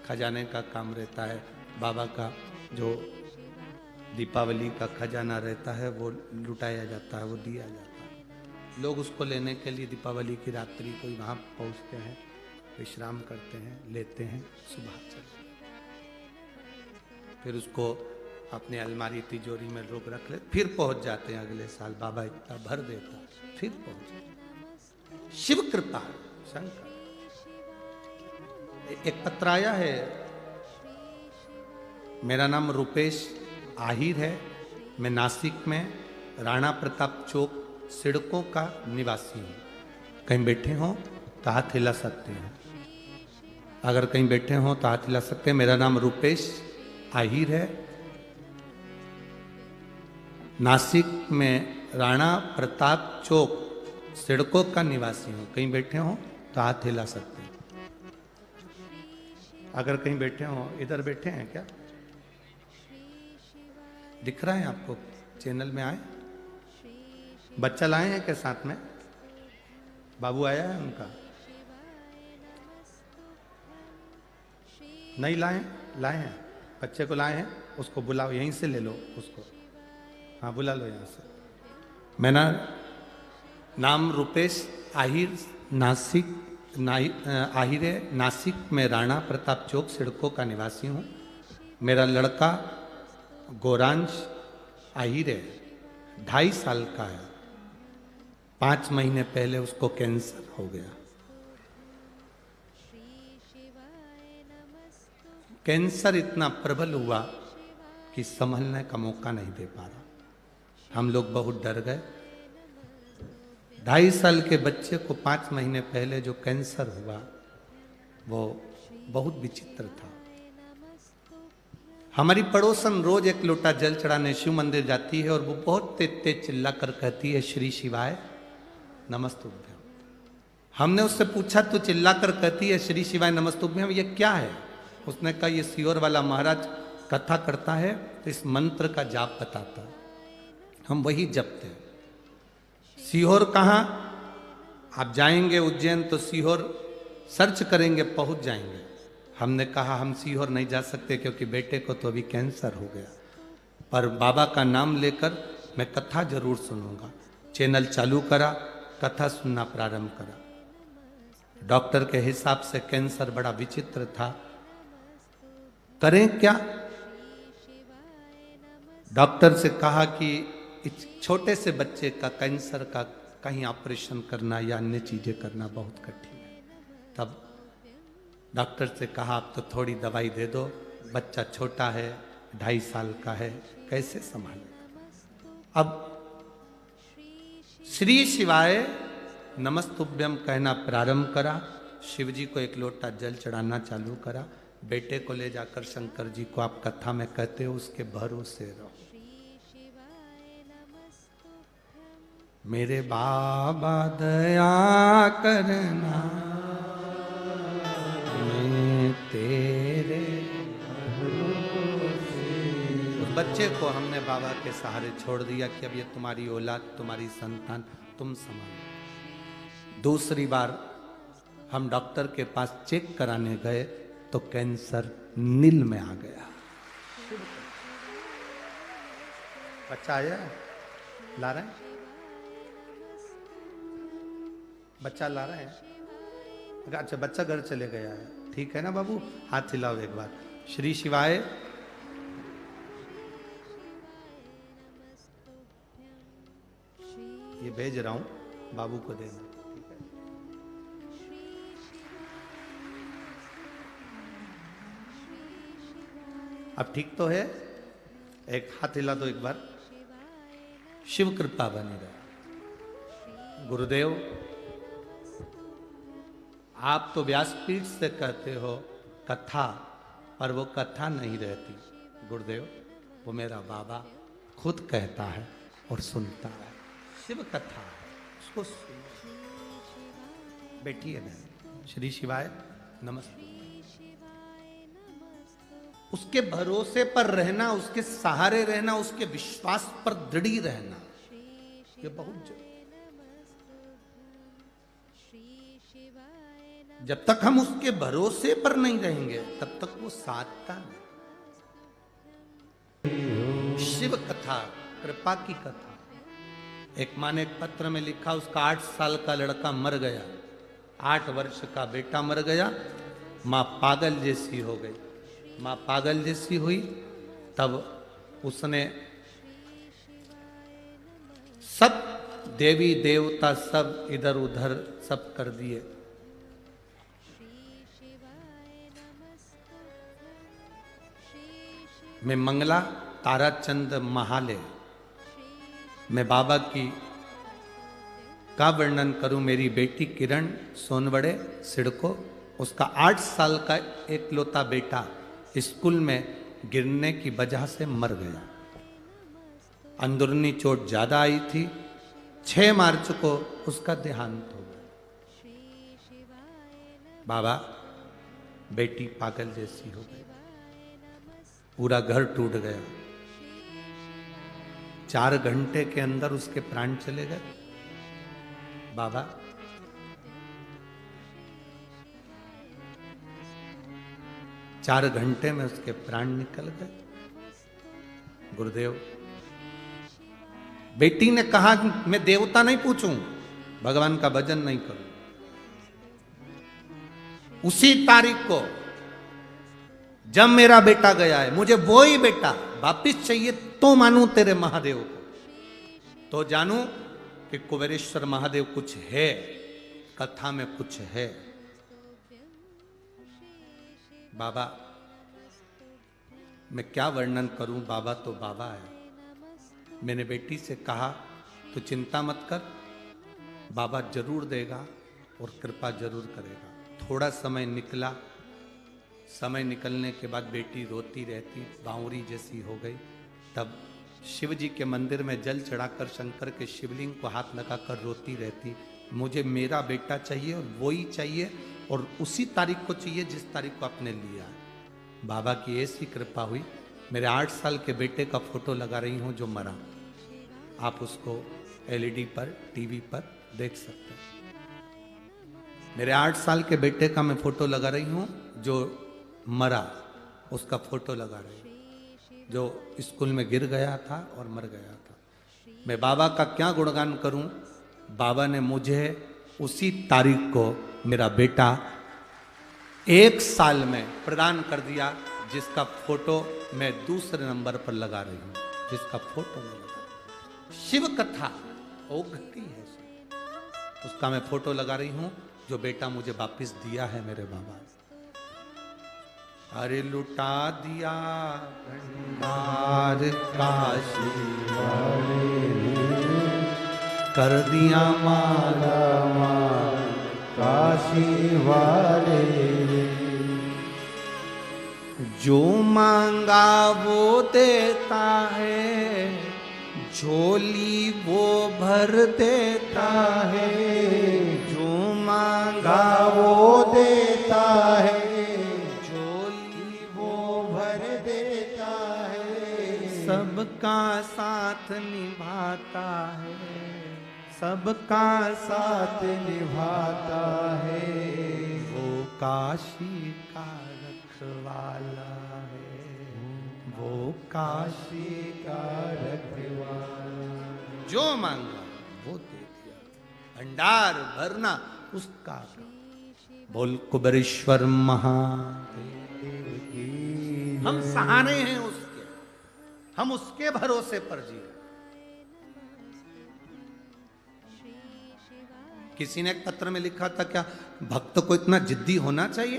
खजाने का काम रहता है। बाबा का जो दीपावली का खजाना रहता है वो लुटाया जाता है, वो दिया जाता है। लोग उसको लेने के लिए दीपावली की रात्रि को वहाँ पहुँचते हैं, विश्राम करते हैं, लेते हैं, सुबह चलते हैं, फिर उसको अपने अलमारी तिजोरी में रोक रख ले, फिर पहुँच जाते हैं अगले साल। बाबा इतना भर देता है, फिर पहुँच जाते। शिव कृपा शंकर। एक पत्र आया है, मेरा नाम रुपेश आहिर है, मैं नासिक में राणा प्रताप चौक सिड़कों का निवासी हूँ। कहीं बैठे हों तो हाथ हिला सकते हैं, अगर कहीं बैठे हों तो हाथ हिला सकते हैं। मेरा नाम रुपेश आहिर है, नासिक में राणा प्रताप चौक सिड़कों का निवासी हूँ। कहीं बैठे हों तो हाथ हिला सकते हैं, अगर कहीं बैठे हों। इधर बैठे हैं क्या? दिख रहा है आपको? चैनल में आए? बच्चा लाए हैं क्या साथ में? बाबू आया है उनका? नहीं लाए? लाए हैं, बच्चे को लाए हैं, उसको बुलाओ, यहीं से ले लो उसको। हाँ बुला लो यहाँ से। मेरा नाम रुपेश आहिर, नासिक आहिर है, नासिक में राणा प्रताप चौक सिड़कों का निवासी हूँ। मेरा लड़का गौरांश आहिर है, 2.5 साल का है। 5 महीने पहले उसको कैंसर हो गया। कैंसर इतना प्रबल हुआ कि संभलने का मौका नहीं दे पा रहा। हम लोग बहुत डर गए। 2.5 साल के बच्चे को 5 महीने पहले जो कैंसर हुआ वो बहुत विचित्र था। हमारी पड़ोसन रोज 1 लोटा जल चढ़ाने शिव मंदिर जाती है और वो बहुत तेज तेज चिल्ला कर कहती है श्री शिवाय नमस्तुभ्यम। हमने उससे पूछा तो चिल्ला कर कहती है श्री शिवाय नमस्तुभ्यम, ये क्या है? उसने कहा ये सीहोर वाला महाराज कथा करता है तो इस मंत्र का जाप बताता है, हम वही जपते हैं। सीहोर कहाँ? आप जाएंगे उज्जैन तो सीहोर सर्च करेंगे, पहुंच जाएंगे। हमने कहा हम सीहोर नहीं जा सकते क्योंकि बेटे को तो अभी कैंसर हो गया, पर बाबा का नाम लेकर मैं कथा जरूर सुनूंगा। चैनल चालू करा, कथा सुनना प्रारंभ करा। डॉक्टर के हिसाब से कैंसर बड़ा विचित्र था, करें क्या? डॉक्टर से कहा कि इस छोटे से बच्चे का कैंसर का कहीं ऑपरेशन करना या अन्य चीजें करना बहुत कठिन है। तब डॉक्टर से कहा आप तो थोड़ी दवाई दे दो, बच्चा छोटा है, 2.5 साल का है, कैसे संभालेगा। अब श्री शिवाय नमस्तुभ्यम कहना प्रारंभ करा, शिव जी को 1 लोटा जल चढ़ाना चालू करा। बेटे को ले जाकर शंकर जी को आप कथा में कहते हो उसके भरोसे रहो। मेरे बाबा दया करना, मैं तेरे उस बच्चे को हमने बाबा के सहारे छोड़ दिया कि अब ये तुम्हारी औलाद, तुम्हारी संतान, तुम संभालो। दूसरी बार हम डॉक्टर के पास चेक कराने गए तो कैंसर नील में आ गया। बच्चा आया, ला रहे हैं, बच्चा ला रहे हैं। अच्छा, बच्चा घर चले गया है, ठीक है ना बाबू, हाथ हिलाओ एक बार। श्री शिवाय। ये भेज रहा हूं, बाबू को देना। अब ठीक तो है, एक हाथ हिला दो एक बार। शिव कृपा बनी रहे। गुरुदेव, आप तो व्यासपीठ से कहते हो कथा, पर वो कथा नहीं रहती। गुरुदेव, वो मेरा बाबा खुद कहता है और सुनता है। शिव कथा है, उसको सुनो। बैठिए ना। श्री शिवाय नमस्ते। उसके भरोसे पर रहना, उसके सहारे रहना, उसके विश्वास पर दृढ़ रहना, ये बहुत जरूरी। जब तक हम उसके भरोसे पर नहीं रहेंगे तब तक वो साधता नहीं। शिव कथा कृपा की कथा। एक माँ ने एक पत्र में लिखा, उसका 8 साल का लड़का मर गया, 8 वर्ष का बेटा मर गया, माँ पागल जैसी हो गई। माँ पागल जैसी हुई तब उसने सब देवी देवता सब इधर उधर सब कर दिए। मैं मंगला ताराचंद महाले, मैं बाबा की का वर्णन करूं। मेरी बेटी किरण सोनवड़े सिडको, उसका 8 साल का एकलौता बेटा स्कूल में गिरने की वजह से मर गया। अंदरूनी चोट ज्यादा आई थी। 6 मार्च को उसका देहांत हो गया। बाबा, बेटी पागल जैसी हो गई, पूरा घर टूट गया। 4 घंटे के अंदर उसके प्राण चले गए। बाबा, चार घंटे में उसके प्राण निकल गए। गुरुदेव, बेटी ने कहा मैं देवता नहीं पूछूं, भगवान का भजन नहीं करूं। उसी तारीख को जब मेरा बेटा गया है, मुझे वो ही बेटा वापिस चाहिए तो मानूं तेरे महादेव को, तो जानूं कि कुबेरेश्वर महादेव कुछ है, कथा में कुछ है। बाबा, मैं क्या वर्णन करूं, बाबा तो बाबा है। मैंने बेटी से कहा तो चिंता मत कर, बाबा जरूर देगा और कृपा जरूर करेगा। थोड़ा समय निकला, समय निकलने के बाद बेटी रोती रहती, बावरी जैसी हो गई। तब शिव जी के मंदिर में जल चढ़ाकर शंकर के शिवलिंग को हाथ लगाकर रोती रहती, मुझे मेरा बेटा चाहिए और वो ही चाहिए और उसी तारीख को चाहिए जिस तारीख को आपने लिया। बाबा की ऐसी कृपा हुई, मेरे 8 साल के बेटे का फोटो लगा रही हूँ जो मरा। आप उसको एलईडी पर, टीवी पर देख सकते हैं। मेरे 8 साल के बेटे का मैं फोटो लगा रही हूँ जो मरा, उसका फोटो लगा रही हूँ, जो स्कूल में गिर गया था और मर गया था। मैं बाबा का क्या गुणगान करूं। बाबा ने मुझे उसी तारीख को मेरा बेटा 1 साल में प्रदान कर दिया, जिसका फोटो मैं दूसरे नंबर पर लगा रही हूं, जिसका फोटो मैं लगा। शिव कथा वो घटी है, उसका मैं फोटो लगा रही हूं, जो बेटा मुझे वापिस दिया है मेरे बाबा। अरे लुटा दिया भंडार काशी वाले ने, कर दिया माला माल काशी वाले ने। जो मांगा वो देता है, झोली वो भर देता है। जो मांगा वो देता है, सबका साथ निभाता है, सबका साथ निभाता है। वो काशी का रखवाला है, वो काशी का रखवाला। जो मांगा वो दे दिया, भंडार भरना उसका काम। बोल कुबेरेश्वर महादेव की। हम सहारे हैं उसके, हम उसके भरोसे पर जी रहे। किसी ने एक पत्र में लिखा था, क्या भक्त को इतना जिद्दी होना चाहिए?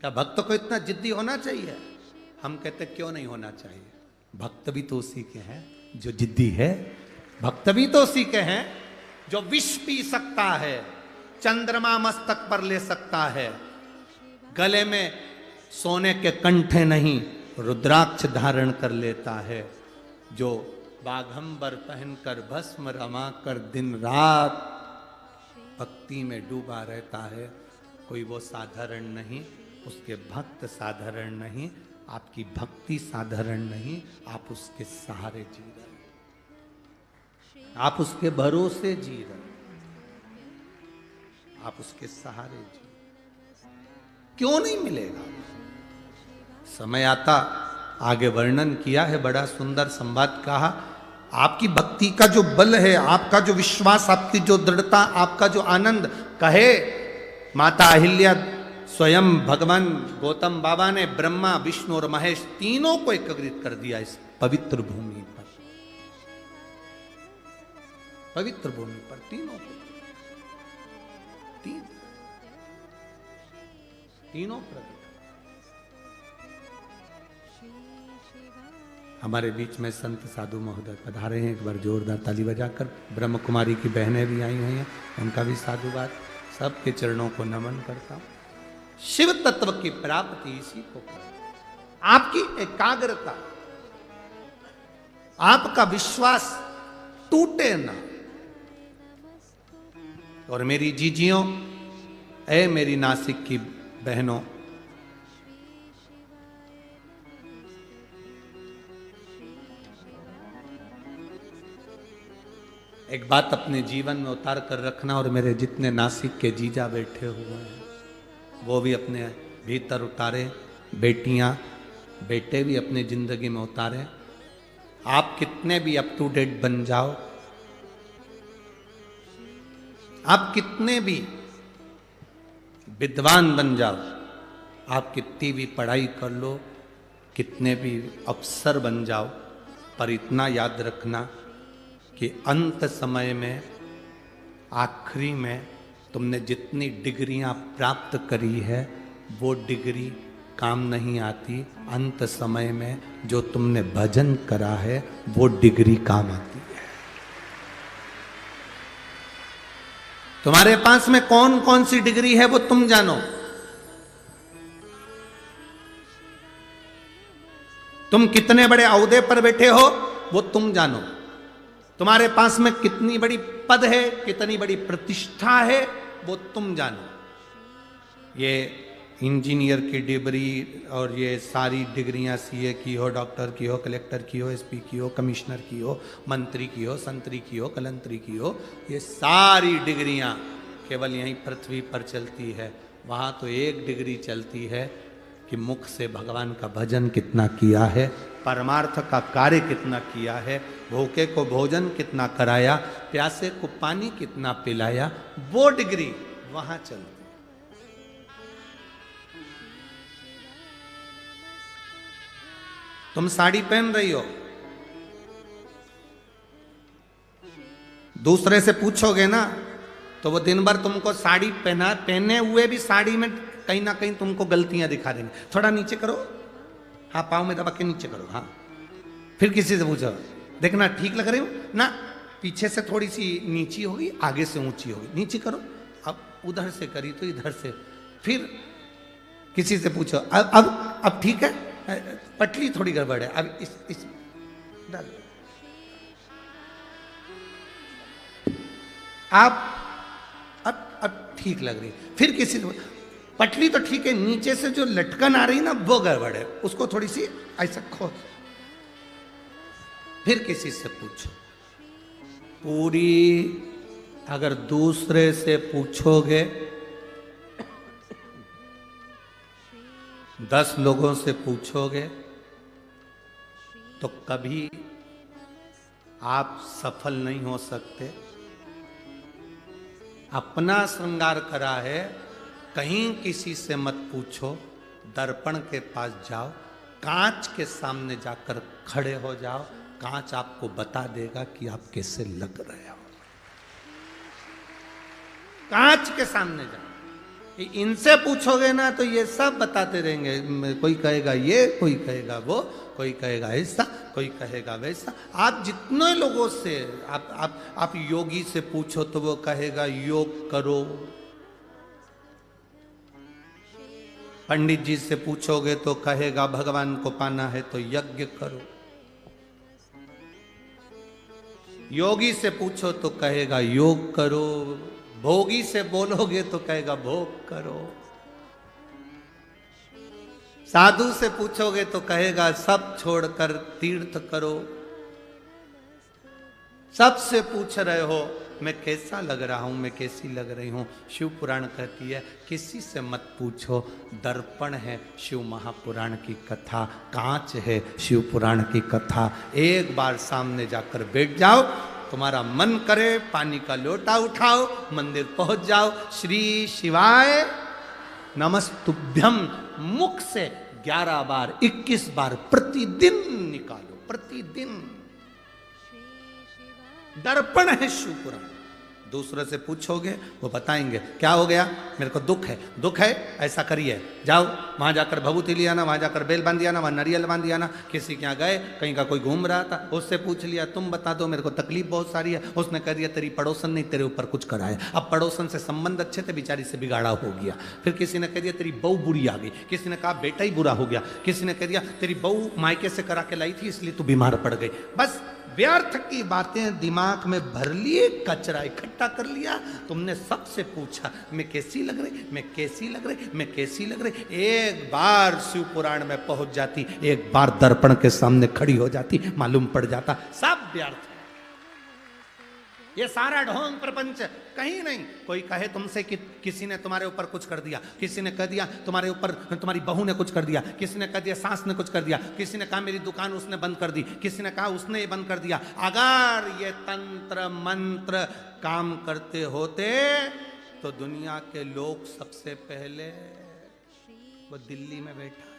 क्या भक्त को इतना जिद्दी होना चाहिए? हम कहते क्यों नहीं होना चाहिए? भक्त भी तो उसी के हैं जो जिद्दी है। भक्त भी तो उसी के हैं जो विष पी सकता है, चंद्रमा मस्तक पर ले सकता है, गले में सोने के कंठे नहीं रुद्राक्ष धारण कर लेता है, जो बाघंबर पहनकर भस्म रमा कर दिन रात भक्ति में डूबा रहता है। कोई वो साधारण नहीं, उसके भक्त साधारण नहीं, आपकी भक्ति साधारण नहीं। आप उसके सहारे जी रहे, आप उसके भरोसे जी रहे, आप उसके सहारे जी। क्यों नहीं मिलेगा? समय आता, आगे वर्णन किया है, बड़ा सुंदर संवाद कहा। आपकी भक्ति का जो बल है, आपका जो विश्वास, आपकी जो दृढ़ता, आपका जो आनंद, कहे माता अहिल्या स्वयं भगवान गौतम बाबा ने ब्रह्मा विष्णु और महेश तीनों को एकत्रित कर दिया इस पवित्र भूमि पर। पवित्र भूमि पर तीनों को, तीनों प्रकट। हमारे बीच में संत साधु महोदय पधारे हैं, एक बार जोरदार ताली बजाकर। ब्रह्म कुमारी की बहनें भी आई हुई हैं, उनका भी साधुवाद। सबके चरणों को नमन करता हूं। शिव तत्व की प्राप्ति इसी को कर। आपकी एकाग्रता, आपका विश्वास टूटे ना। और मेरी जीजियों, ऐ मेरी नासिक की बहनों, एक बात अपने जीवन में उतार कर रखना, और मेरे जितने नासिक के जीजा बैठे हुए हैं वो भी अपने भीतर उतारे, बेटियां बेटे भी अपनी जिंदगी में उतारे। आप कितने भी अप टू डेट बन जाओ, आप कितने भी विद्वान बन जाओ, आप कितनी भी पढ़ाई कर लो, कितने भी अफसर बन जाओ, पर इतना याद रखना कि अंत समय में, आखिरी में तुमने जितनी डिग्रियां प्राप्त करी है वो डिग्री काम नहीं आती। अंत समय में जो तुमने भजन करा है वो डिग्री काम आती है। तुम्हारे पास में कौन कौन सी डिग्री है वो तुम जानो। तुम कितने बड़े ओहदे पर बैठे हो वो तुम जानो। तुम्हारे पास में कितनी बड़ी पद है, कितनी बड़ी प्रतिष्ठा है वो तुम जानो। ये इंजीनियर की डिग्री और ये सारी डिग्रियां, सीए की हो, डॉक्टर की हो, कलेक्टर की हो, एसपी की हो, कमिश्नर की हो, मंत्री की हो, संतरी की हो, कलंतरी की हो, ये सारी डिग्रियां केवल यहीं पृथ्वी पर चलती है। वहाँ तो एक डिग्री चलती है कि मुख से भगवान का भजन कितना किया है, परमार्थ का कार्य कितना किया है, भूखे को भोजन कितना कराया, प्यासे को पानी कितना पिलाया, वो डिग्री वहां चलती। तुम साड़ी पहन रही हो, दूसरे से पूछोगे ना तो वो दिन भर तुमको साड़ी पहने हुए भी साड़ी में कहीं ना कहीं तुमको गलतियां दिखा देंगे। थोड़ा नीचे करो, हाँ पाँव में दबा के नीचे करो, हाँ। फिर किसी से पूछो, देखना ठीक लग रही हो ना, पीछे से थोड़ी सी नीची होगी, आगे से ऊंची होगी, नीचे करो। अब उधर से करी तो इधर से। फिर किसी से पूछो, अब ठीक है, पटली थोड़ी गड़बड़ है, अब इस डाल। आप अब ठीक लग रही। फिर किसी से, पटली तो ठीक है, नीचे से जो लटकन आ रही ना वो गड़बड़ है, उसको थोड़ी सी ऐसा खोल। फिर किसी से पूछो। पूरी अगर दूसरे से पूछोगे, 10 लोगों से पूछोगे तो कभी आप सफल नहीं हो सकते। अपना श्रृंगार करा है, कहीं किसी से मत पूछो, दर्पण के पास जाओ, कांच के सामने जाकर खड़े हो जाओ, कांच आपको बता देगा कि आप कैसे लग रहे हो। कांच के सामने जाओ। इनसे पूछोगे ना तो ये सब बताते रहेंगे, कोई कहेगा ये, कोई कहेगा वो, कोई कहेगा ऐसा, कोई कहेगा वैसा। आप जितने लोगों से आप योगी से पूछो तो वो कहेगा योग करो। पंडित जी से पूछोगे तो कहेगा भगवान को पाना है तो यज्ञ करो। योगी से पूछो तो कहेगा योग करो। भोगी से बोलोगे तो कहेगा भोग करो। साधु से पूछोगे तो कहेगा सब छोड़कर तीर्थ करो। सबसे पूछ रहे हो मैं कैसा लग रहा हूं, मैं कैसी लग रही हूं। शिव पुराण कहती है किसी से मत पूछो, दर्पण है शिव महापुराण की कथा, कांच है शिव पुराण की कथा। एक बार सामने जाकर बैठ जाओ, तुम्हारा मन करे पानी का लोटा उठाओ, मंदिर पहुंच जाओ, श्री शिवाय नमस्तुभ्यम मुख से 11 बार 21 बार प्रतिदिन निकालो, प्रतिदिन। दर्पण है शिव पुराण। दूसरे से पूछोगे वो बताएंगे क्या हो गया, मेरे को दुख है ऐसा करिए, जाओ वहां जाकर भभूति लिया ना, वहां जाकर बेल बांध दिया ना, वहां नारियल बांध दिया ना। किसी के यहाँ गए, कहीं का कोई घूम रहा था, उससे पूछ लिया तुम बता दो मेरे को तकलीफ बहुत सारी है। उसने कह दिया तेरी पड़ोसन ने तेरे ऊपर कुछ कराया। अब पड़ोसन से संबंध अच्छे थे, बेचारी से बिगाड़ा हो गया। फिर किसी ने कह दिया तेरी बहू बुरी आ गई, किसी ने कहा बेटा ही बुरा हो गया, किसी ने कह दिया तेरी बहू मायके से करा के लाई थी इसलिए तू बीमार पड़ गई। बस व्यर्थ की बातें दिमाग में भर लिए, कचरा इकट्ठा कर लिया। तुमने सबसे पूछा मैं कैसी लग रही, मैं कैसी लग रही, मैं कैसी लग रही। एक बार शिव पुराण में पहुंच जाती, एक बार दर्पण के सामने खड़ी हो जाती, मालूम पड़ जाता सब व्यर्थ है। ये सारा ढोंग प्रपंच कहीं नहीं। कोई कहे तुमसे कि किसी ने तुम्हारे ऊपर कुछ कर दिया, किसी ने कह दिया तुम्हारे ऊपर तुम्हारी बहू ने कुछ कर दिया, किसी ने कह दिया सास ने कुछ कर दिया, किसी ने कहा मेरी दुकान उसने बंद कर दी, किसी ने कहा उसने ये बंद कर दिया। अगर ये तंत्र मंत्र काम करते होते तो दुनिया के लोग सबसे पहले, वो दिल्ली में बैठा,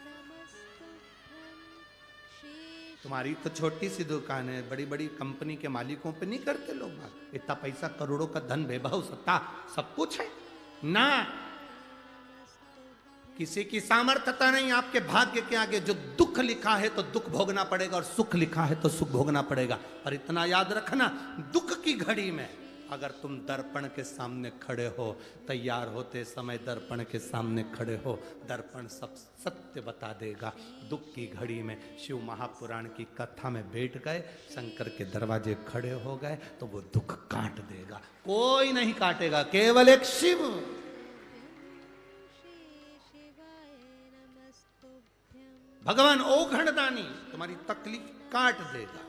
तुम्हारी तो छोटी सी दुकान है, बड़ी बड़ी कंपनी के मालिकों पे नहीं करते लोग। इतना पैसा, करोड़ों का धन, वैभव, सत्ता सब कुछ है ना। किसी की सामर्थ्यता नहीं आपके भाग्य के आगे। जो दुख लिखा है तो दुख भोगना पड़ेगा, और सुख लिखा है तो सुख भोगना पड़ेगा। और इतना याद रखना, दुख की घड़ी में अगर तुम दर्पण के सामने खड़े हो, तैयार होते समय दर्पण के सामने खड़े हो, दर्पण सब सत्य बता देगा। दुख की घड़ी में शिव महापुराण की कथा में बैठ गए, शंकर के दरवाजे खड़े हो गए तो वो दुख काट देगा। कोई नहीं काटेगा, केवल एक शिव। भगवान ओघड़दानी तुम्हारी तकलीफ काट देगा।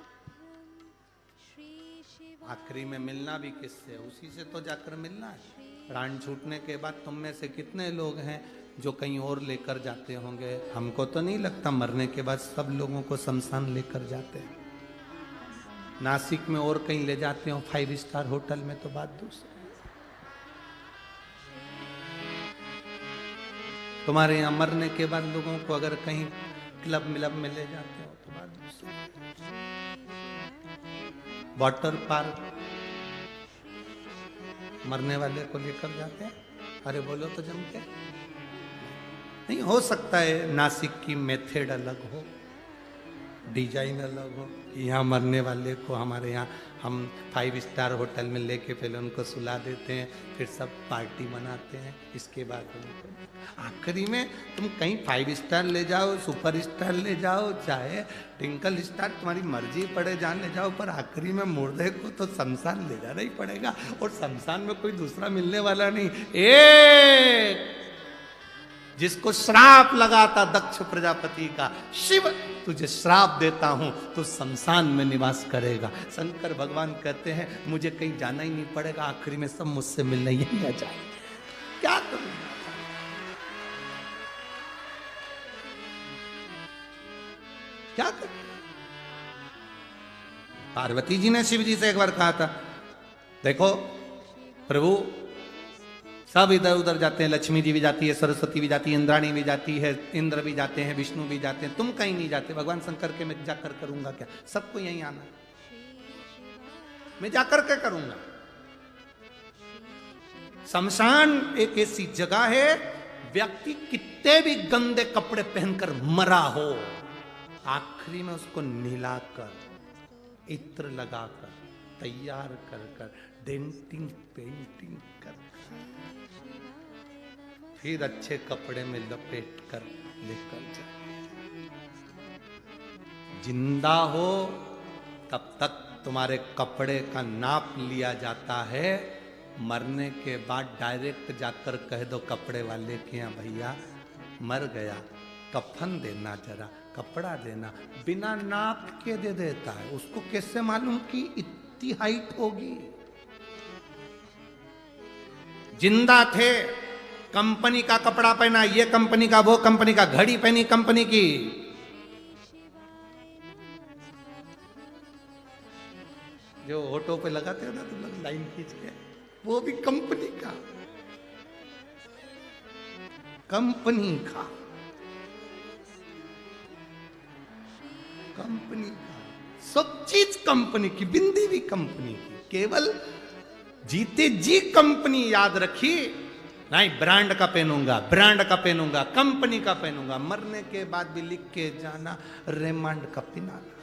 आखिरी में मिलना भी किससे, उसी से तो जाकर मिलना है। प्राण छूटने के बाद तुम में से कितने लोग हैं जो कहीं और लेकर जाते होंगे? हमको तो नहीं लगता मरने के बाद सब लोगों को शमशान लेकर जाते हैं। नासिक में और कहीं ले जाते हो 5 स्टार होटल में तो बात दूसरी। तुम्हारे यहाँ मरने के बाद लोगों को अगर कहीं क्लब मिलब में ले जाते हो तो बात दूसरी। वाटर पार्क मरने वाले को लेकर जाते हैं, अरे बोलो तो जम के। नहीं हो सकता है नासिक की मेथड अलग हो, डिजाइन अलग हो कि यहाँ मरने वाले को हमारे यहाँ हम 5 स्टार होटल में लेके पहले उनको सुला देते हैं, फिर सब पार्टी मनाते हैं, इसके बाद उनको आखिरी में तुम कहीं 5 स्टार ले जाओ, सुपर स्टार ले जाओ, चाहे ट्विंकल स्टार, तुम्हारी मर्जी पड़े जान ले जाओ, पर आखिरी में मुर्दे को तो शमशान ले जाना ही पड़ेगा। और शमशान में कोई दूसरा मिलने वाला नहीं, एक जिसको श्राप लगा था दक्ष प्रजापति का, शिव तुझे श्राप देता हूं, तू शमशान में निवास करेगा। शंकर भगवान कहते हैं मुझे कहीं जाना ही नहीं पड़ेगा, आखिरी में सब मुझसे मिलने यही आ जाएंगे, क्या करूं? क्या करूं? पार्वती जी ने शिव जी से एक बार कहा था, देखो प्रभु सब इधर उधर जाते हैं, लक्ष्मी जी भी जाती है, सरस्वती भी जाती है, इंद्राणी भी जाती है, इंद्र भी जाते हैं, विष्णु भी जाते हैं, तुम कहीं नहीं जाते। भगवान शंकर के मैं जाकर करूंगा क्या? सबको यहीं आना, मैं जाकर के करूंगा। शमशान एक ऐसी जगह है, व्यक्ति कितने भी गंदे कपड़े पहनकर मरा हो, आखिरी में उसको नहलाकर, इत्र लगाकर, तैयार कर कर, डेंटिंग पेंटिंग कर, फिर अच्छे कपड़े में लपेट कर लेकर जाए। जिंदा हो तब तक तुम्हारे कपड़े का नाप लिया जाता है, मरने के बाद डायरेक्ट जाकर कह दो कपड़े वाले के यहाँ, भैया मर गया, कफन देना, जरा कपड़ा देना, बिना नाप के दे देता है। उसको कैसे मालूम कि इतनी हाइट होगी? जिंदा थे, कंपनी का कपड़ा पहना, ये कंपनी का, वो कंपनी का, घड़ी पहनी कंपनी की, जो ऑटो पे लगाते हो ना तुम लोग लाइन खींच के, वो भी कंपनी का, कंपनी का, कंपनी का, सब चीज कंपनी की, बिंदी भी कंपनी की, केवल जीते जी कंपनी याद रखी, नहीं ब्रांड का पहनूंगा, ब्रांड का पहनूंगा, कंपनी का पहनूंगा, मरने के बाद भी लिख के जाना रेमंड का पिनाना,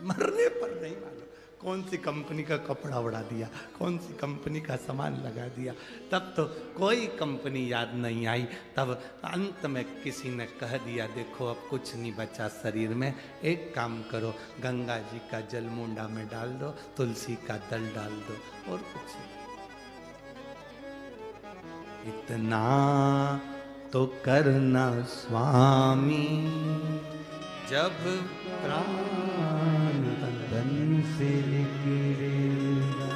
मरने पर नहीं मालूम कौन सी कंपनी का कपड़ा उड़ा दिया, कौन सी कंपनी का सामान लगा दिया, तब तो कोई कंपनी याद नहीं आई। तब अंत में किसी ने कह दिया, देखो अब कुछ नहीं बचा शरीर में, एक काम करो, गंगा जी का जल मुंडा में डाल दो, तुलसी का दल डाल दो, और कुछ नहीं। इतना तो करना स्वामी, जब प्राण तन से निकलेगा,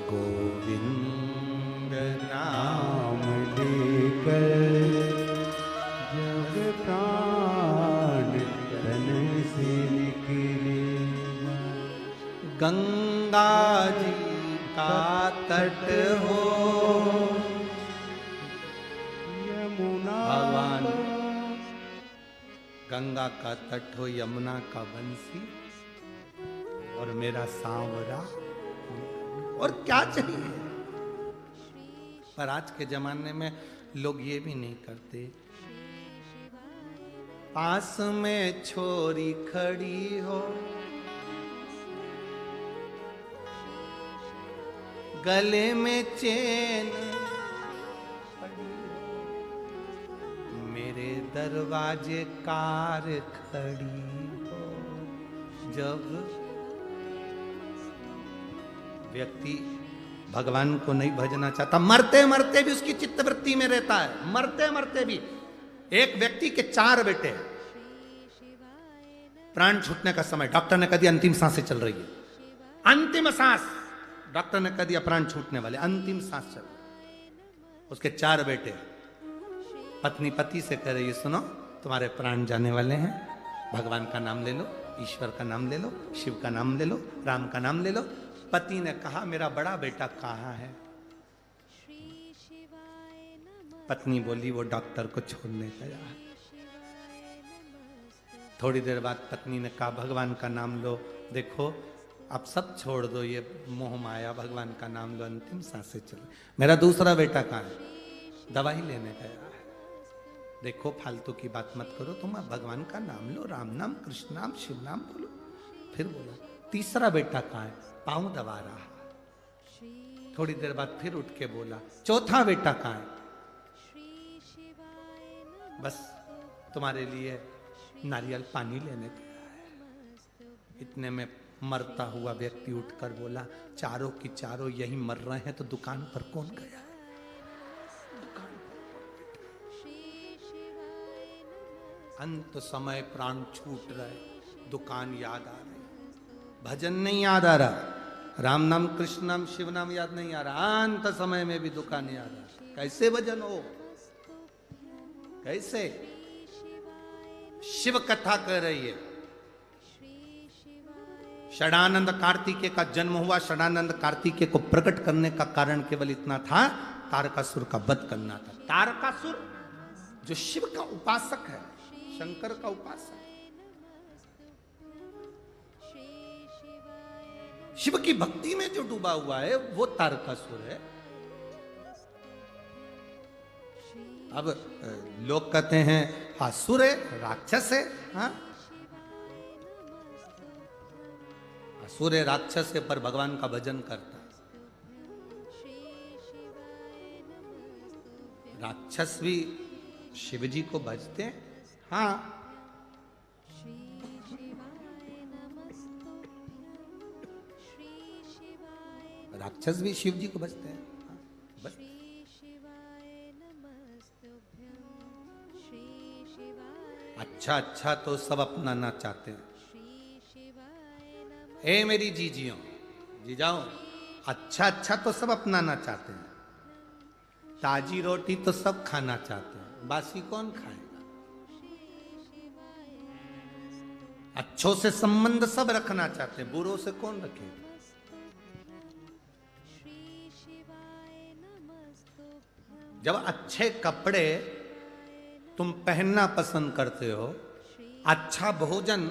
गोविंद नाम लेकर, जब प्राण तन से निकलेगा, गंगा जी का तट हो, भगवान गंगा का तट हो, यमुना का बंसी, और मेरा सांवरा, और क्या चाहिए? पर आज के जमाने में लोग ये भी नहीं करते। पास में छोरी खड़ी हो, गले में चेन, मेरे दरवाजे कार खड़ी हो। जब व्यक्ति भगवान को नहीं भजना चाहता, मरते मरते भी उसकी चित्तवृत्ति में रहता है, मरते मरते भी। एक व्यक्ति के 4 बेटे हैं, प्राण छूटने का समय, डॉक्टर ने कह दिया अंतिम सांसें चल रही है, अंतिम सांस, डॉक्टर ने कह दिया प्राण छूटने वाले, अंतिम सांस चल। उसके 4 बेटे, पत्नी पति से कह रही है, सुनो तुम्हारे प्राण जाने वाले हैं, भगवान का नाम ले लो, ईश्वर का नाम ले लो, शिव का नाम ले लो, राम का नाम ले लो। पति ने कहा मेरा बड़ा बेटा कहाँ है? पत्नी बोली वो डॉक्टर को छोड़ने गया है। थोड़ी देर बाद पत्नी ने कहा भगवान का नाम लो, देखो आप सब छोड़ दो, ये मोह माया, भगवान का नाम लो, अंतिम सांसें चले। मेरा दूसरा बेटा कहाँ है? दवाई लेने गया है। देखो फालतू की बात मत करो, तुम भगवान का नाम लो, राम नाम, कृष्ण नाम, शिव नाम बोलो। फिर बोला तीसरा बेटा कहाँ है? पाँव दबा रहा। थोड़ी देर बाद फिर उठ के बोला चौथा बेटा कहाँ है? बस तुम्हारे लिए नारियल पानी लेने गया है। इतने में मरता हुआ व्यक्ति उठकर बोला चारों की चारों यही मर रहे हैं तो दुकान पर कौन गया है? दुकान अंत समय प्राण छूट रहे, दुकान याद आ रही, भजन नहीं याद आ रहा, राम नाम, कृष्ण नाम, शिव नाम याद नहीं आ रहा, अंत समय में भी दुकान याद आ रहा। कैसे भजन हो? कैसे? शिव कथा कह रही है। षडानंद कार्तिकेय का जन्म हुआ। षडानंद कार्तिकेय को प्रकट करने का कारण केवल इतना था, तारकासुर का वध करना था। तारकासुर जो शिव का उपासक है, शंकर का उपासक, शिव की भक्ति में जो डूबा हुआ है वो तारकासुर है। अब लोग कहते हैं असुर है, राक्षस है। हाँ, असुर है, राक्षस है, पर भगवान का भजन करता है। राक्षस भी शिव जी को भजते हैं। हाँ, राक्षस भी शिव जी को भजते हैं। हाँ, बस अच्छा अच्छा तो सब अपनाना चाहते हैं। ए मेरी जीजियों, जीजाओ, अच्छा अच्छा तो सब अपनाना चाहते हैं, ताजी रोटी तो सब खाना चाहते हैं, बासी कौन खाएगा? अच्छों से संबंध सब रखना चाहते हैं, बुरों से कौन रखेगा? जब अच्छे कपड़े तुम पहनना पसंद करते हो, अच्छा भोजन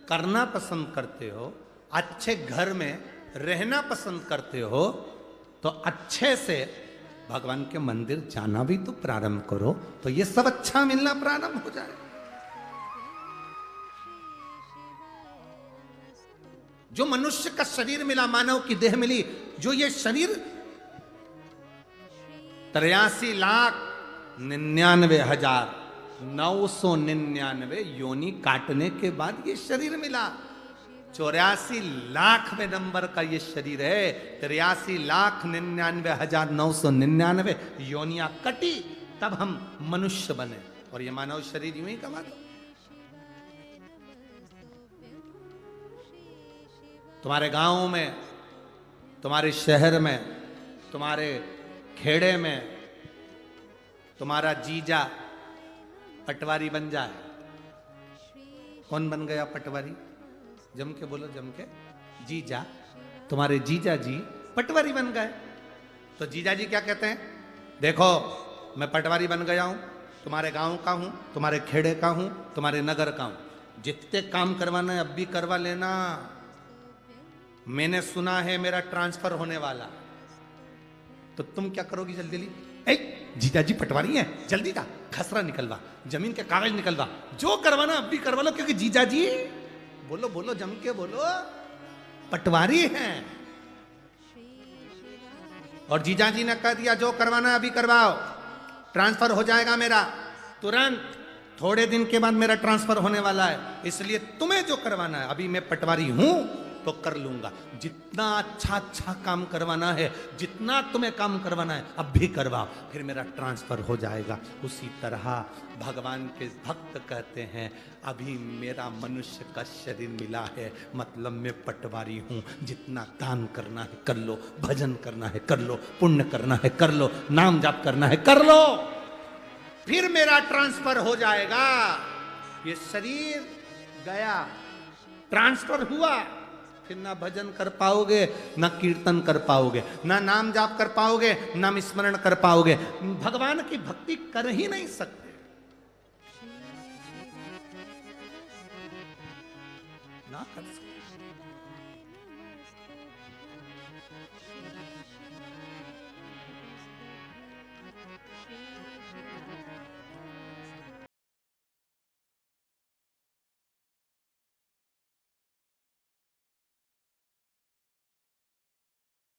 करना पसंद करते हो, अच्छे घर में रहना पसंद करते हो, तो अच्छे से भगवान के मंदिर जाना भी तो प्रारंभ करो, तो ये सब अच्छा मिलना प्रारंभ हो जाए। जो मनुष्य का शरीर मिला, मानव की देह मिली, जो ये शरीर 83,99,999 योनि काटने के बाद ये शरीर मिला। 84,00,000 नंबर का ये शरीर है। 83,99,999 योनियां कटी, तब हम मनुष्य बने, और ये मानव शरीर यूं ही कमा दो। तुम्हारे गांव में, तुम्हारे शहर में, तुम्हारे खेड़े में तुम्हारा जीजा पटवारी बन जाए। कौन बन गया पटवारी? जम के बोलो, जम के। जीजा, तुम्हारे जीजा जी पटवारी बन गए। तो जीजा जी क्या कहते हैं? देखो मैं पटवारी बन गया हूं, तुम्हारे गांव का हूं, तुम्हारे खेड़े का हूं, तुम्हारे नगर का हूं, जितने काम करवाना है अब भी करवा लेना। मैंने सुना है मेरा ट्रांसफर होने वाला। तो तुम क्या करोगी? जल्दी जल्दी, जीजा जी पटवारी हैं, जल्दी जा खसरा निकलवा, जमीन के कागज निकलवा, जो करवाना अब भी करवा लो, क्योंकि जीजा जी, बोलो बोलो जम के बोलो, पटवारी हैं। और जीजा जी ने कह दिया जो करवाना अभी करवाओ, ट्रांसफर हो जाएगा मेरा तुरंत, थोड़े दिन के बाद मेरा ट्रांसफर होने वाला है, इसलिए तुम्हें जो करवाना है, अभी मैं पटवारी हूं तो कर लूंगा। जितना अच्छा अच्छा काम करवाना है, जितना तुम्हें काम करवाना है अब भी करवाओ, फिर मेरा ट्रांसफर हो जाएगा। उसी तरह भगवान के भक्त कहते हैं अभी मेरा मनुष्य का शरीर मिला है, मतलब मैं पटवारी हूं, जितना दान करना है कर लो, भजन करना है कर लो, पुण्य करना है कर लो, नाम जाप करना है कर लो, फिर मेरा ट्रांसफर हो जाएगा। ये शरीर गया, ट्रांसफर हुआ, फिर ना भजन कर पाओगे, ना कीर्तन कर पाओगे, ना नाम जाप कर पाओगे, ना स्मरण कर पाओगे, भगवान की भक्ति कर ही नहीं सकते। ना कर सकते।